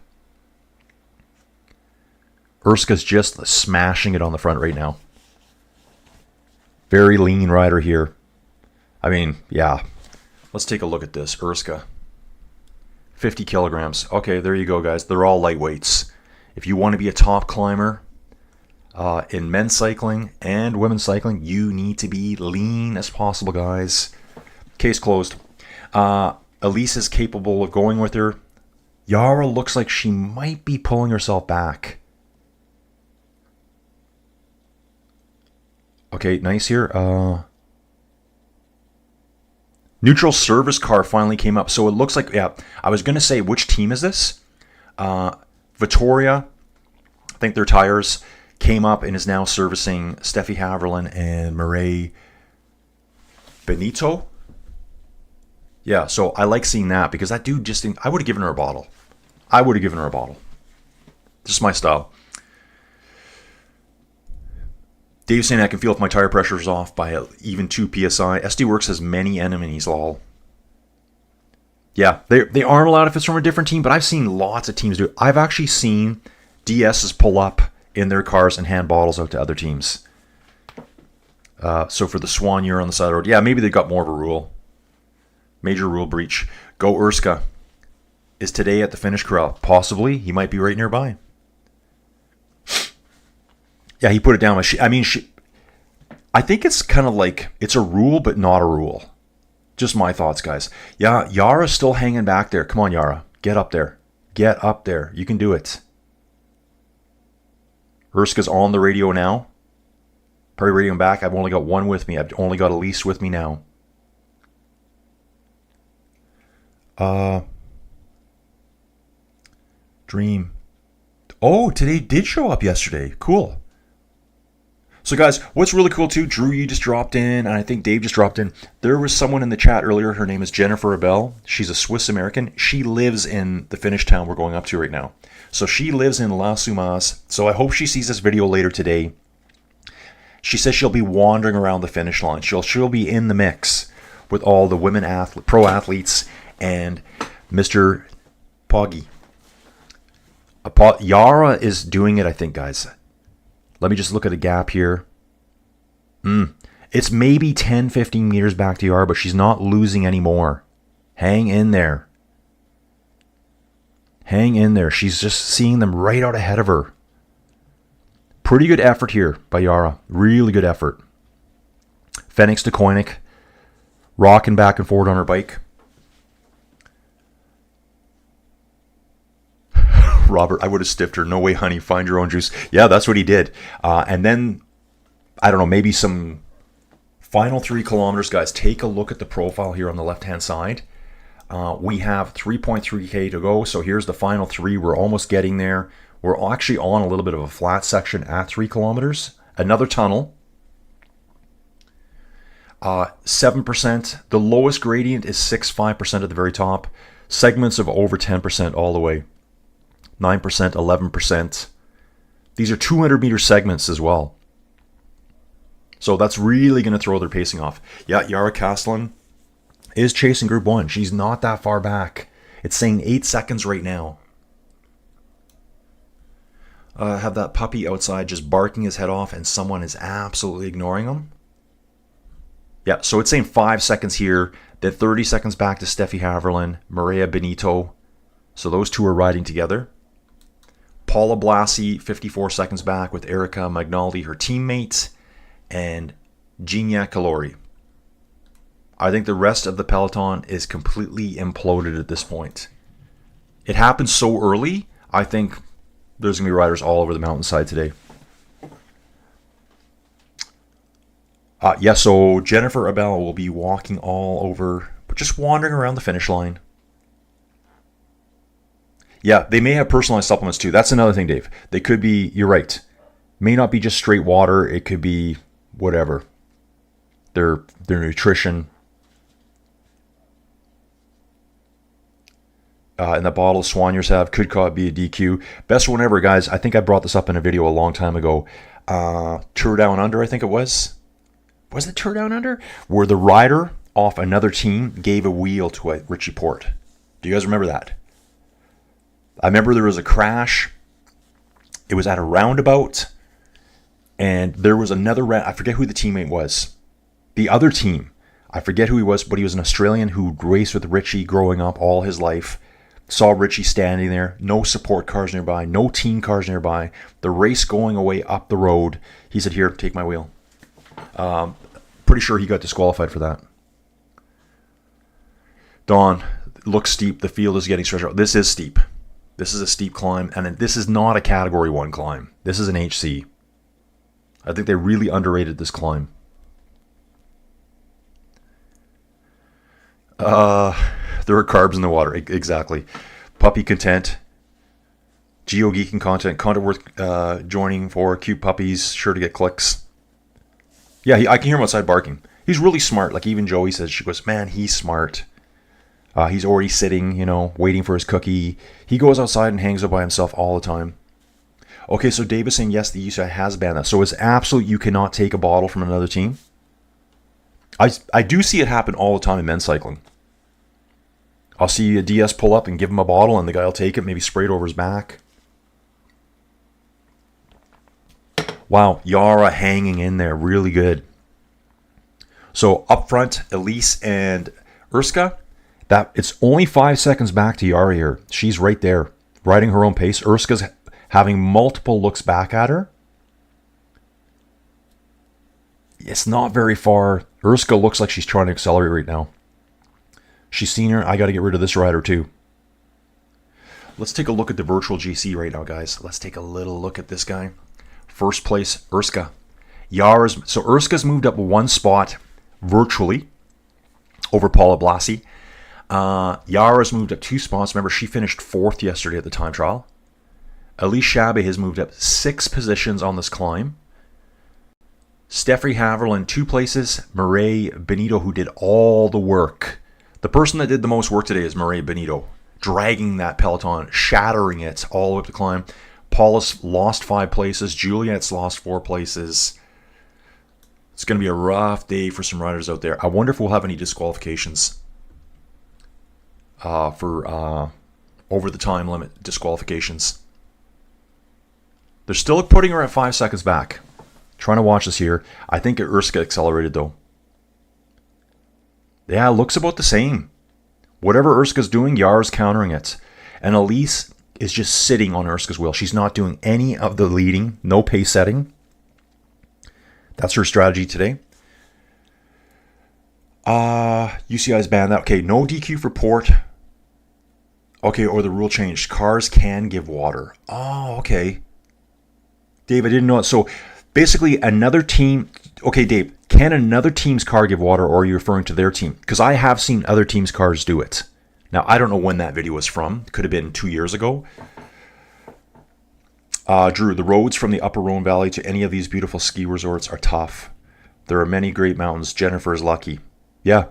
Urska's just smashing it on the front right now. Very lean rider here. I mean, yeah. Let's take a look at this. Urska. 50 kilograms. Okay, there you go, guys. They're all lightweights. If you want to be a top climber in men's cycling and women's cycling, you need to be lean as possible, guys. Case closed. Elise is capable of going with her. Yara looks like she might be pulling herself back. Okay, nice here. Neutral service car finally came up. So it looks like, yeah, I was going to say, which team is this? Vittoria, I think their tires came up and is now servicing Steffi Haverlin and Mireille Benito. Yeah, so I like seeing that because that dude just, I would have given her a bottle. I would have given her a bottle. Just my style. Dave's saying I can feel if my tire pressure is off by even 2 psi. SD Works has many enemies, lol. Yeah, they aren't allowed if it's from a different team, but I've seen lots of teams do it. I've actually seen DSs pull up in their cars and hand bottles out to other teams. So for the soigneur on the side of the road, yeah, maybe they got more of a rule. Major rule breach. Go Urska. Is today at the finish corral? Possibly. He might be right nearby. Yeah, he put it down. I think it's kind of like, it's a rule, but not a rule. Just my thoughts, guys. Yeah, Yara's still hanging back there. Come on, Yara. Get up there. Get up there. You can do it. Urska's on the radio now. Probably radioing back. I've only got one with me. I've only got Elise with me now. Dream. Oh, today did show up yesterday. Cool. So guys, what's really cool too, Drew, you just dropped in, and I think Dave just dropped in. There was someone in the chat earlier, her name is Jennifer Abel. She's a Swiss American. She lives in the Finnish town we're going up to right now. So she lives in La Tzoumaz. So I hope she sees this video later today. She says she'll be wandering around the finish line. She'll be in the mix with all the women pro athletes and Mr. Poggy. Yara is doing it, I think, guys. Let me just look at a gap here. It's maybe 10, 15 meters back to Yara, but she's not losing anymore. Hang in there. Hang in there. She's just seeing them right out ahead of her. Pretty good effort here by Yara. Really good effort. Phoenix to Koenig. Rocking back and forward on her bike. Robert, I would have stiffed her. No way, honey. Find your own juice. Yeah, that's what he did. And then, I don't know, maybe some final 3 kilometers, guys. Take a look at the profile here on the left-hand side. We have 3.3K to go, so here's the final 3. We're almost getting there. We're actually on a little bit of a flat section at 3 kilometers. Another tunnel. 7%. The lowest gradient is 6.5% at the very top. Segments of over 10% all the way. 9%, 11%. These are 200-meter segments as well. So that's really going to throw their pacing off. Yeah, Yara Kastelin is chasing Group 1. She's not that far back. It's saying 8 seconds right now. Have that puppy outside just barking his head off, and someone is absolutely ignoring him. Yeah, so it's saying 5 seconds here. Then 30 seconds back to Steffi Haverland, Maria Benito. So those two are riding together. Paula Blasi, 54 seconds back with Erica Magnaldi, her teammate, and Gina Calori. I think the rest of the peloton is completely imploded at this point. It happened so early, I think there's going to be riders all over the mountainside today. So Jennifer Abella will be walking all over, but just wandering around the finish line. Yeah, they may have personalized supplements too. That's another thing, Dave. They could be, you're right, may not be just straight water. It could be whatever. Their nutrition. And the bottle Soigneurs have could be a DQ. Best one ever, guys. I think I brought this up in a video a long time ago. Tour Down Under, I think it was. Was it Tour Down Under? Where the rider off another team gave a wheel to a Richie Porte. Do you guys remember that? I remember there was a crash. It was at a roundabout. And there was another, I forget who the teammate was. The other team, I forget who he was, but he was an Australian who raced with Richie growing up all his life. Saw Richie standing there, no support cars nearby, no team cars nearby. The race going away up the road. He said, here, take my wheel. Pretty sure he got disqualified for that. Dawn, looks steep. The field is getting stretched out. This is steep. This is a steep climb, and this is not a Category 1 climb. This is an HC. I think they really underrated this climb. There are carbs in the water. Exactly. Puppy Content. Geo Geeking Content. Content worth joining for. Cute puppies. Sure to get clicks. Yeah, I can hear him outside barking. He's really smart. Like even Joey says, she goes, man, he's smart. He's already sitting, waiting for his cookie. He goes outside and hangs out by himself all the time. Okay, so Dave is saying, yes, the UCI has banned that. So it's absolute you cannot take a bottle from another team? I do see it happen all the time in men's cycling. I'll see a DS pull up and give him a bottle, and the guy will take it, maybe spray it over his back. Wow, Yara hanging in there, really good. So up front, Elise and Urska. It's only 5 seconds back to Yara here. She's right there, riding her own pace. Urska's having multiple looks back at her. It's not very far. Urska looks like she's trying to accelerate right now. She's seen her. I got to get rid of this rider too. Let's take a look at the virtual GC right now, guys. Let's take a little look at this guy. First place, Urska. So Urska's moved up 1 spot virtually over Paula Blasi. Yara's moved up 2 spots. Remember, she finished 4th yesterday at the time trial. Elise Chabe has moved up 6 positions on this climb. Steffi Haverland 2 places. Marie Benito, who did all the work. The person that did the most work today is Marie Benito, dragging that peloton, shattering it all the way up the climb. Paula's lost 5 places. Juliet's lost 4 places. It's going to be a rough day for some riders out there. I wonder if we'll have any disqualifications for over the time limit disqualifications. They're still putting her at 5 seconds back. Trying to watch this here. I think Urska accelerated though. Yeah, looks about the same. Whatever Urska's doing, Yara's countering it. And Elise is just sitting on Urska's wheel. She's not doing any of the leading. No pace setting. That's her strategy today. UCI's banned that. Okay, no DQ for Port. Okay, or the rule changed. Cars can give water. Oh, okay. Dave, I didn't know it. So basically another team... Okay, Dave, can another team's car give water, or are you referring to their team? Because I have seen other teams' cars do it. Now, I don't know when that video was from. It could have been 2 years ago. Drew, the roads from the upper Rhone Valley to any of these beautiful ski resorts are tough. There are many great mountains. Jennifer is lucky. Yeah.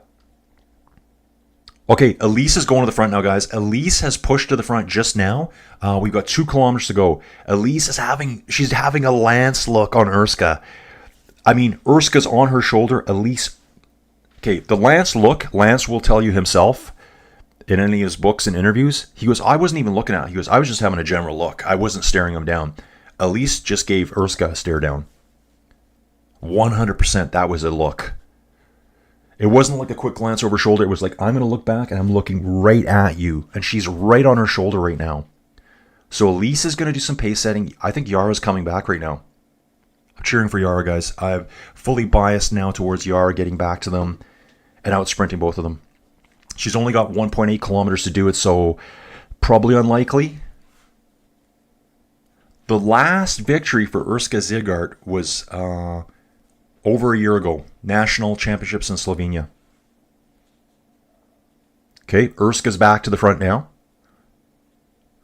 Okay, Elise is going to the front now, guys. Elise has pushed to the front just now. We've got 2 kilometers to go. Elise is she's having a Lance look on Urska. I mean, Urska's on her shoulder. Elise, okay, the Lance look, Lance will tell you himself in any of his books and interviews. He goes, I wasn't even looking at it. He goes, I was just having a general look. I wasn't staring him down. Elise just gave Urska a stare down. 100% that was a look. It wasn't like a quick glance over her shoulder. It was like, I'm going to look back and I'm looking right at you. And she's right on her shoulder right now. So Elise is going to do some pace setting. I think Yara's coming back right now. I'm cheering for Yara, guys. I'm fully biased now towards Yara getting back to them and out sprinting both of them. She's only got 1.8 kilometers to do it, so probably unlikely. The last victory for Urska Zigart was over a year ago. National Championships in Slovenia. Okay, Urska's back to the front now.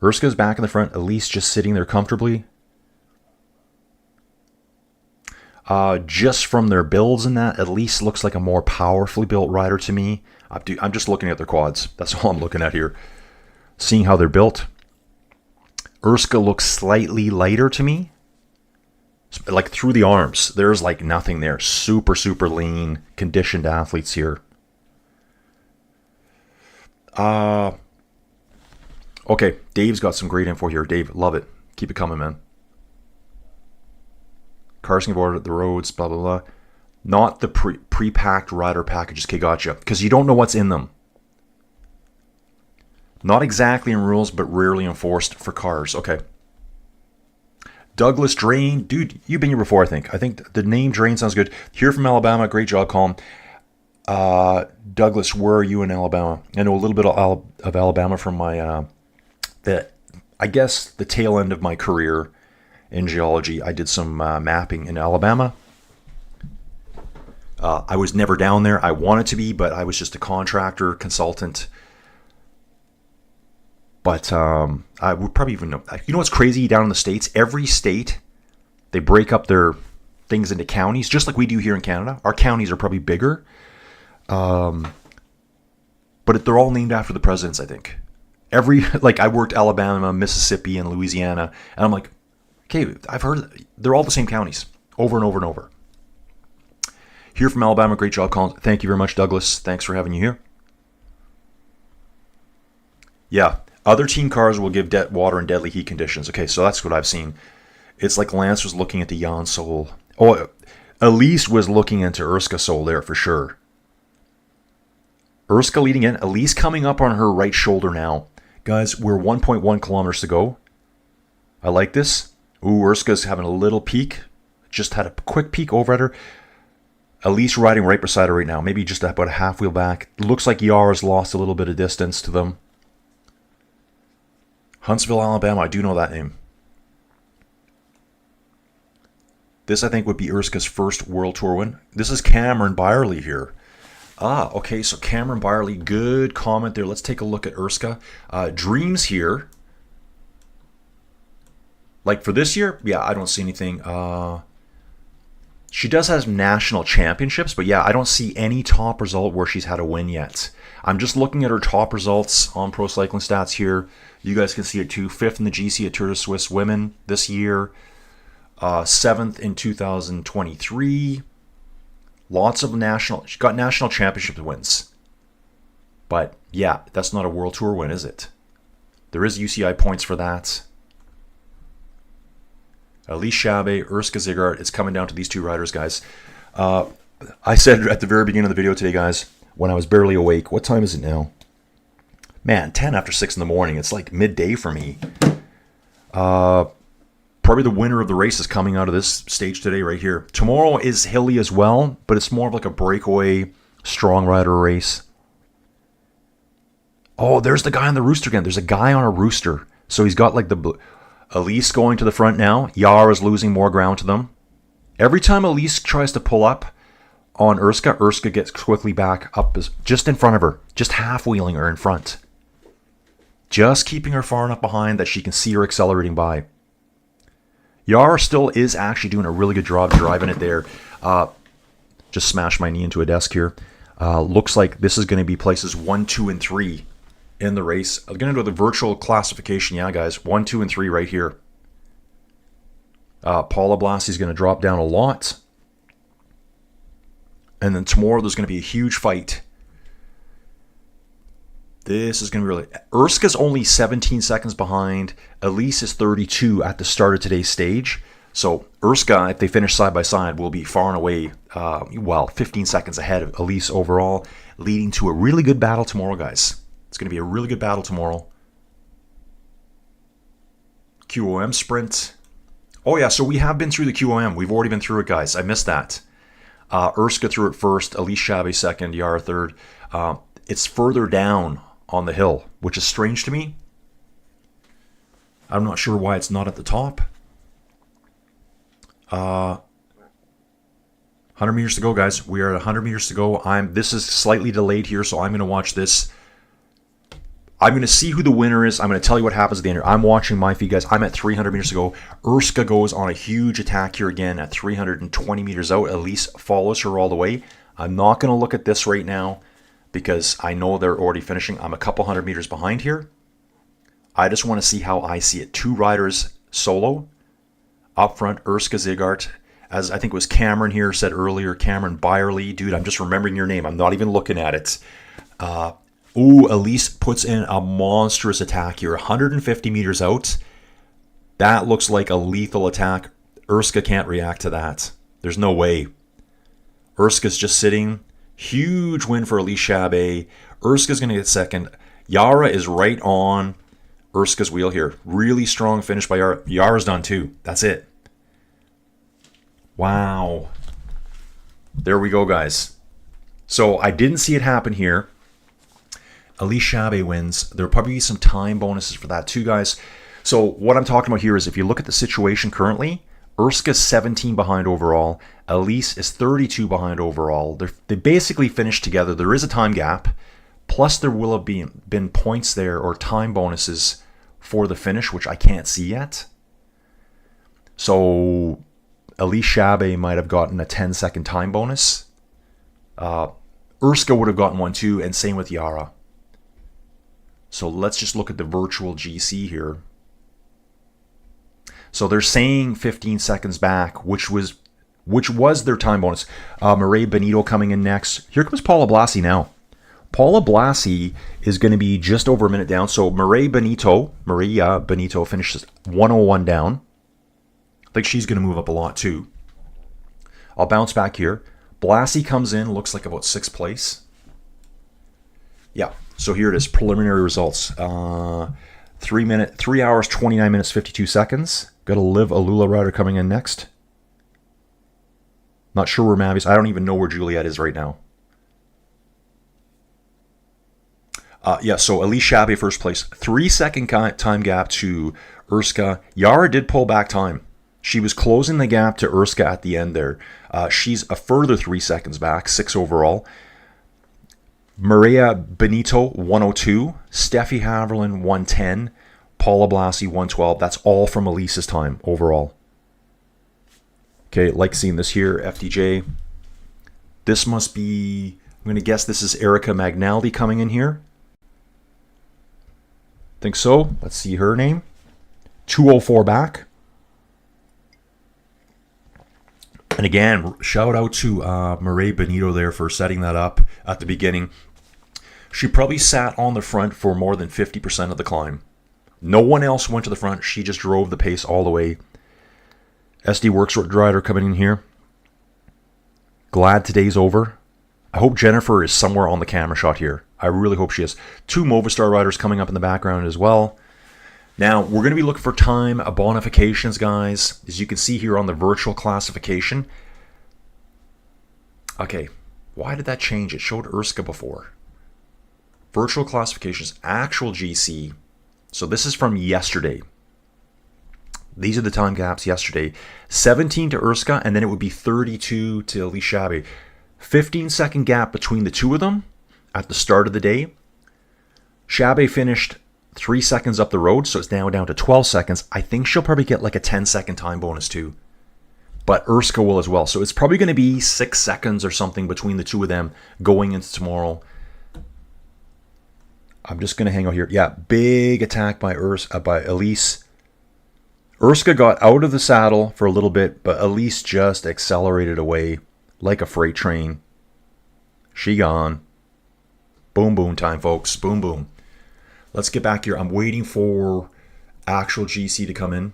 Urska's back in the front. Elise just sitting there comfortably. Just from their builds and that, Elise looks like a more powerfully built rider to me. I'm just looking at their quads. That's all I'm looking at here. Seeing how they're built. Urska looks slightly lighter to me. Like through the arms, there's like nothing there. Super, super lean, conditioned athletes here. Okay, Dave's got some great info here. Dave, love it. Keep it coming, man. Carson board the roads, blah, blah, blah. Not the pre-packed rider packages. Okay, gotcha. Because you don't know what's in them. Not exactly in rules, but rarely enforced for cars. Okay. Douglas Drain. Dude, you've been here before, I think. I think the name Drain sounds good. Here from Alabama. Great job, Colin. Douglas, where are you in Alabama? I know a little bit of Alabama from my, I guess, the tail end of my career in geology. I did some mapping in Alabama. I was never down there. I wanted to be, but I was just a contractor, consultant. But I would probably even know. You know what's crazy down in the States? Every state, they break up their things into counties, just like we do here in Canada. Our counties are probably bigger. But they're all named after the presidents, I think. I worked Alabama, Mississippi, and Louisiana. And I'm like, okay, I've heard they're all the same counties over and over and over. Here from Alabama, great job, Colin. Thank you very much, Douglas. Thanks for having you here. Yeah, other team cars will give water and deadly heat conditions. Okay, so that's what I've seen. It's like Lance was looking at the Jan Sol. Oh, Elise was looking into Urska Sol there for sure. Urska leading in. Elise coming up on her right shoulder now. Guys, we're 1.1 kilometers to go. I like this. Ooh, Urska's having a little peek. Just had a quick peek over at her. Elise riding right beside her right now. Maybe just about a half wheel back. Looks like Yara's lost a little bit of distance to them. Huntsville, Alabama. I do know that name. This, I think, would be Urska's first World Tour win. This is Cameron Byerly here. Ah, okay, so Cameron Byerly, good comment there. Let's take a look at Urska. Dreams here. Like for this year, yeah, I don't see anything. She does have national championships, but yeah, I don't see any top result where she's had a win yet. I'm just looking at her top results on Pro Cycling Stats here. You guys can see it too. 5th in the GC at Tour de Suisse Women this year. 7th in 2023. Lots of she got national championship wins. But yeah, that's not a World Tour win, is it? There is UCI points for that. Elise Chabe, Urska Zigart. It's coming down to these two riders, guys. I said at the very beginning of the video today, guys, when I was barely awake, what time is it now? Man, 10 after 6 in the morning. It's like midday for me. Probably the winner of the race is coming out of this stage today right here. Tomorrow is hilly as well, but it's more of like a breakaway strong rider race. Oh, there's the guy on the rooster again. There's a guy on a rooster. So he's got like the... Elise going to the front now. Yara's losing more ground to them. Every time Elise tries to pull up on Urska, Urska gets quickly back up just in front of her. Just half-wheeling her in front. Just keeping her far enough behind that she can see her accelerating by. Yara still is actually doing a really good job driving it there. Just smashed my knee into a desk here. Looks like this is going to be places 1, 2, and 3 in the race. I'm going to do the virtual classification. Yeah, guys. 1, 2, and 3 right here. Paula Blasi is going to drop down a lot. And then tomorrow there's going to be a huge fight. This is going to be really... Urska's only 17 seconds behind. Elise is 32 at the start of today's stage. So Urska, if they finish side by side, will be far and away, 15 seconds ahead of Elise overall, leading to a really good battle tomorrow, guys. It's going to be a really good battle tomorrow. QOM sprint. Oh yeah, so we have been through the QOM. We've already been through it, guys. I missed that. Urska threw it first, Elise Chabe second, Yara third. It's further down on the hill, which is strange to me. I'm not sure why it's not at the top. 100 meters to go, guys. We are at 100 meters to go. This is slightly delayed here, so I'm going to watch this. I'm going to see who the winner is. I'm going to tell you what happens at the end. I'm watching my feed, guys. I'm at 300 meters to go. Urska goes on a huge attack here again at 320 meters out. Elise follows her all the way. I'm not going to look at this right now because I know they're already finishing. I'm a couple hundred meters behind here. I just want to see how I see it. 2 riders solo. Up front, Urska Zigart. As I think it was Cameron here said earlier, Cameron Byerly. Dude, I'm just remembering your name. I'm not even looking at it. Elise puts in a monstrous attack here. 150 meters out. That looks like a lethal attack. Urska can't react to that. There's no way. Urska's just sitting. Huge win for Elise Chabe. Urska's going to get second. Yara is right on Urska's wheel here. Really strong finish by Yara. Yara's done too. That's it. Wow. There we go, guys. So I didn't see it happen here. Elise Chabe wins. There'll probably be some time bonuses for that too, guys. So what I'm talking about here is if you look at the situation currently, Urska's 17 behind overall. Elise is 32 behind overall. They basically finished together. There is a time gap. Plus there will have been points there or time bonuses for the finish, which I can't see yet. So Elise Chabe might have gotten a 10-second time bonus. Urska would have gotten one too, and same with Yara. So let's just look at the virtual GC here. So they're saying 15 seconds back, which was their time bonus. Maria Benito coming in next. Here comes Paula Blasi now. Paula Blasi is going to be just over a minute down. So Maria Benito finishes 101 down. I think she's going to move up a lot too. I'll bounce back here. Blasi comes in, looks like about 6th place. Yeah, so here it is, preliminary results. 3 hours, 29 minutes, 52 seconds. Got a Liv Alula rider coming in next. Not sure where Mavi's. I don't even know where Juliet is right now. So Elise Chabe first place. 3-second time gap to Urska. Yara did pull back time. She was closing the gap to Urska at the end there. She's a further 3 seconds back, 6 overall. Maria Benito, 102. Steffi Haverland, 110. Paula Blasi, 112. That's all from Elise's time overall. Okay, like seeing this here, FDJ. This must be, I'm going to guess this is Erica Magnaldi coming in here. Think so. Let's see her name. 204 back. And again, shout out to Maria Benito there for setting that up at the beginning. She probably sat on the front for more than 50% of the climb. No one else went to the front. She just drove the pace all the way. SD Works rider coming in here. Glad today's over. I hope Jennifer is somewhere on the camera shot here. I really hope she is. 2 Movistar riders coming up in the background as well. Now, we're going to be looking for time bonifications, guys. As you can see here on the virtual classification. Okay, why did that change? It showed Urska before. Virtual classifications, actual GC. So this is from yesterday. These are the time gaps yesterday. 17 to Urska, and then it would be 32 to Elise Chabe. 15-second gap between the two of them at the start of the day. Chabe finished 3 seconds up the road, so it's now down to 12 seconds. I think she'll probably get like a 10-second time bonus too. But Urska will as well. So it's probably going to be 6 seconds or something between the two of them going into tomorrow. I'm just going to hang out here. Yeah, big attack by Elise. Urska got out of the saddle for a little bit, but Elise just accelerated away like a freight train. She gone. Boom, boom time, folks. Boom, boom. Let's get back here. I'm waiting for actual GC to come in,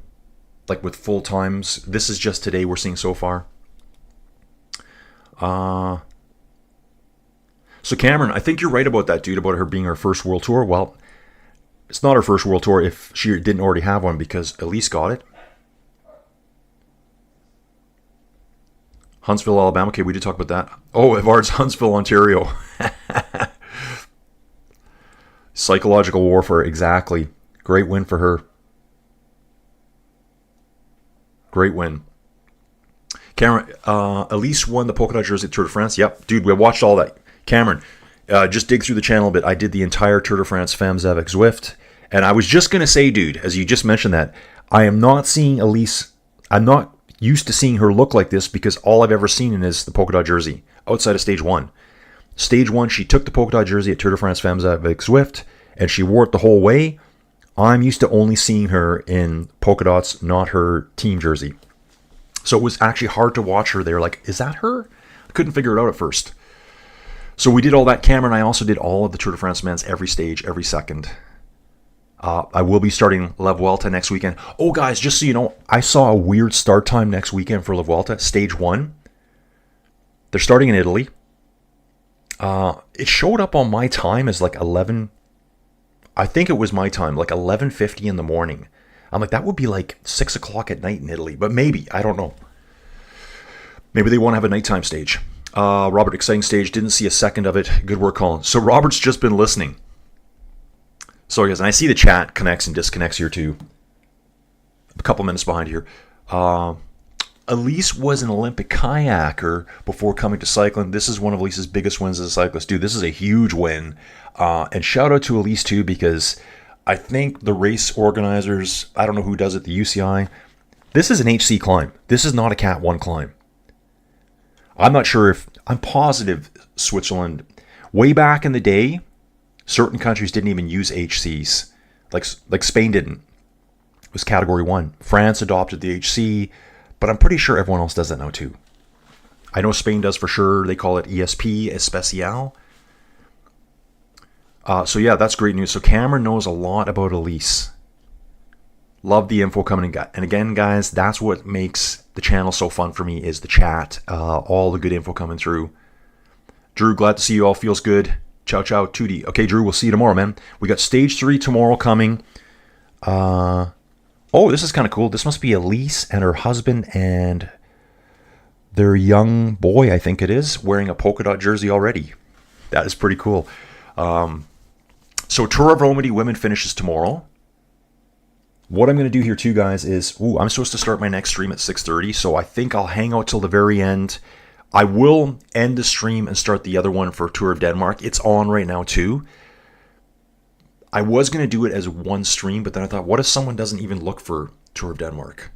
like with full times. This is just today we're seeing so far. So Cameron, I think you're right about that, dude, about her being her first world tour. Well, it's not her first world tour if she didn't already have one, because Elise got it. Huntsville, Alabama. Okay, we did talk about that. Oh, Evard's Huntsville, Ontario. Psychological warfare, exactly. Great win for her. Great win. Cameron, Elise won the polka dot jersey at Tour de France. Yep, dude, we watched all that. Cameron, just dig through the channel a bit. I did the entire Tour de France Femmes avec Zwift. And I was just going to say, dude, as you just mentioned that, I am not seeing Elise. I'm not used to seeing her look like this, because all I've ever seen is the polka dot jersey outside of stage one. Stage one, she took the polka dot jersey at Tour de France Femmes avec Zwift, and she wore it the whole way. I'm used to only seeing her in polka dots, not her team jersey. So it was actually hard to watch her there. Like, is that her? I couldn't figure it out at first. So we did all that. Cameron, I also did all of the Tour de France men's, every stage, every second. I will be starting La Vuelta next weekend. Oh, guys, just so you know, I saw a weird start time next weekend for La Vuelta, stage one. They're starting in Italy. It showed up on my time as like 11. I think it was my time, like 11:50 in the morning. I'm like, that would be like 6 o'clock at night in Italy. But maybe, I don't know. Maybe they want to have a nighttime stage. Robert, exciting stage. Didn't see a second of it. Good work, Colin. So Robert's just been listening. Sorry, guys. And I see the chat connects and disconnects here too. A couple minutes behind here. Elise was an Olympic kayaker before coming to cycling. This is one of Elise's biggest wins as a cyclist. Dude, this is a huge win. And shout out to Elise too, because I think the race organizers, I don't know who does it, the UCI, this is an HC climb. This is not a Cat 1 climb. I'm not sure if, I'm positive Switzerland, way back in the day, certain countries didn't even use HCs. Like Spain didn't. It was category 1. France adopted the HC, but I'm pretty sure everyone else does that now too. I know Spain does for sure. They call it ESP, Especial. So yeah, that's great news. So Cameron knows a lot about Elise. Love the info coming in. And again, guys, that's what makes the channel so fun for me, is the chat. All the good info coming through. Drew, glad to see you all. Feels good. Ciao, ciao, Tootie. Okay, Drew, we'll see you tomorrow, man. We got stage 3 tomorrow coming. Oh, this is kind of cool. This must be Elise and her husband and their young boy, I think it is, wearing a polka dot jersey already. That is pretty cool. So Tour of Romandie women finishes tomorrow. What I'm going to do here too, guys, is I'm supposed to start my next stream at 6:30, so I think I'll hang out till the very end. I will end the stream and start the other one for Tour of Denmark. It's on right now too. I was going to do it as one stream, but then I thought, what if someone doesn't even look for Tour of Denmark?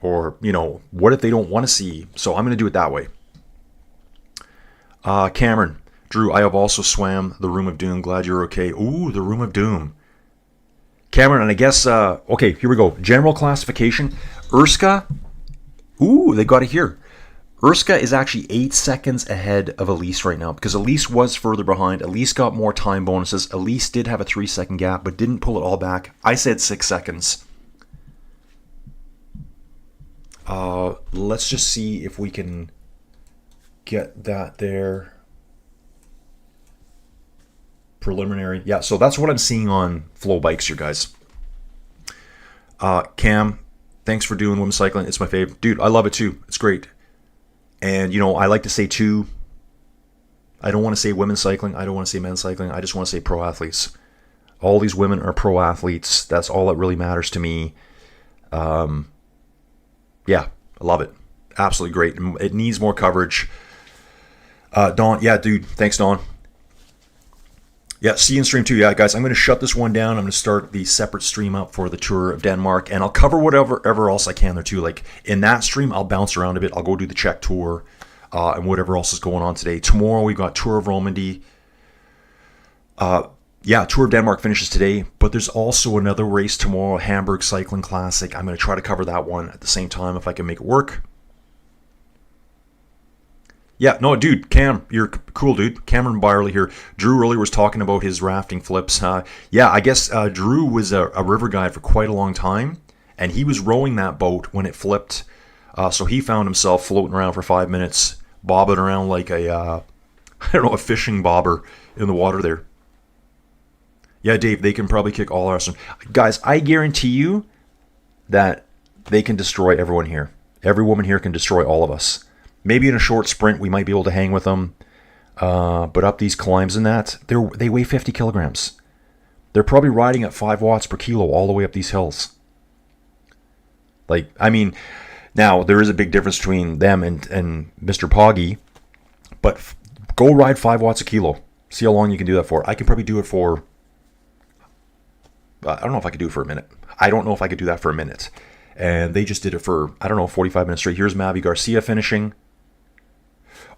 Or, what if they don't want to see? So I'm going to do it that way. Cameron, Drew, I have also swam the Room of Doom. Glad you're okay. Ooh, the Room of Doom. Cameron, and I guess, okay, here we go. General classification. Urska. Ooh, they got it here. Urska is actually 8 seconds ahead of Elise right now, because Elise was further behind. Elise got more time bonuses. Elise did have a 3-second gap, but didn't pull it all back. I said 6 seconds. Let's just see if we can get that there. Preliminary. Yeah, so that's what I'm seeing on Flow Bikes here, guys. Cam, thanks for doing women's cycling. It's my favorite. Dude, I love it too. It's great. And, I like to say too, I don't want to say women's cycling. I don't want to say men's cycling. I just want to say pro athletes. All these women are pro athletes. That's all that really matters to me. Yeah, I love it. Absolutely great. It needs more coverage. Dawn, yeah, dude. Thanks, Dawn. Yeah, see you in stream 2. Yeah, guys, I'm going to shut this one down. I'm going to start the separate stream up for the tour of Denmark, and I'll cover whatever else I can there too. Like in that stream, I'll bounce around a bit. I'll go do the Czech tour and whatever else is going on today. Tomorrow we got tour of Romandie. Yeah, Tour of Denmark finishes today, but there's also another race tomorrow, Hamburg Cycling Classic. I'm going to try to cover that one at the same time if I can make it work. Yeah, no, dude, Cam, you're cool, dude. Cameron Byerly here. Drew earlier was talking about his rafting flips. Yeah, I guess Drew was a river guide for quite a long time, and he was rowing that boat when it flipped. So he found himself floating around for 5 minutes, bobbing around like a, I don't know, a fishing bobber in the water there. Yeah, Dave, they can probably kick all our ass. Guys, I guarantee you that they can destroy everyone here. Every woman here can destroy all of us. Maybe in a short sprint, we might be able to hang with them. But up these climbs and that, they weigh 50 kilograms. They're probably riding at 5 watts per kilo all the way up these hills. Like, I mean, now there is a big difference between them and Mr. Poggy. But go ride 5 watts a kilo. See how long you can do that for. I can probably do it for... I don't know if I could do it for a minute. I don't know if I could do that for a minute. And they just did it for, I don't know, 45 minutes straight. Here's Mavi Garcia finishing.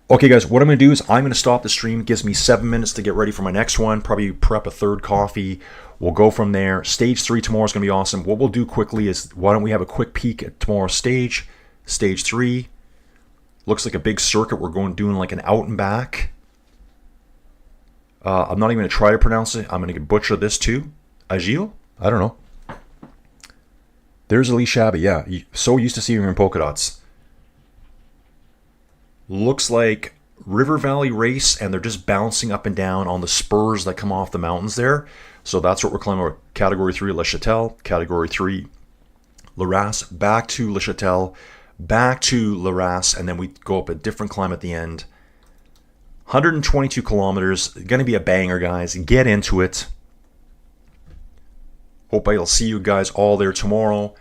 Okay, guys, what I'm going to do is I'm going to stop the stream. It gives me 7 minutes to get ready for my next one. Probably prep a third coffee. We'll go from there. Stage 3 tomorrow is going to be awesome. What we'll do quickly is, why don't we have a quick peek at tomorrow's stage. Stage 3. Looks like a big circuit. We're doing like an out and back. I'm not even going to try to pronounce it. I'm going to butcher this too. Agile? I don't know. There's Elise Shabby. Yeah, so used to seeing her in polka dots. Looks like River Valley race, and they're just bouncing up and down on the spurs that come off the mountains there. So that's what we're climbing. Category 3, Le Châtel. Category 3, La Race. Back to Le Châtel. Back to La Race, and then we go up a different climb at the end. 122 kilometers. Going to be a banger, guys. Get into it. Hope I'll see you guys all there tomorrow.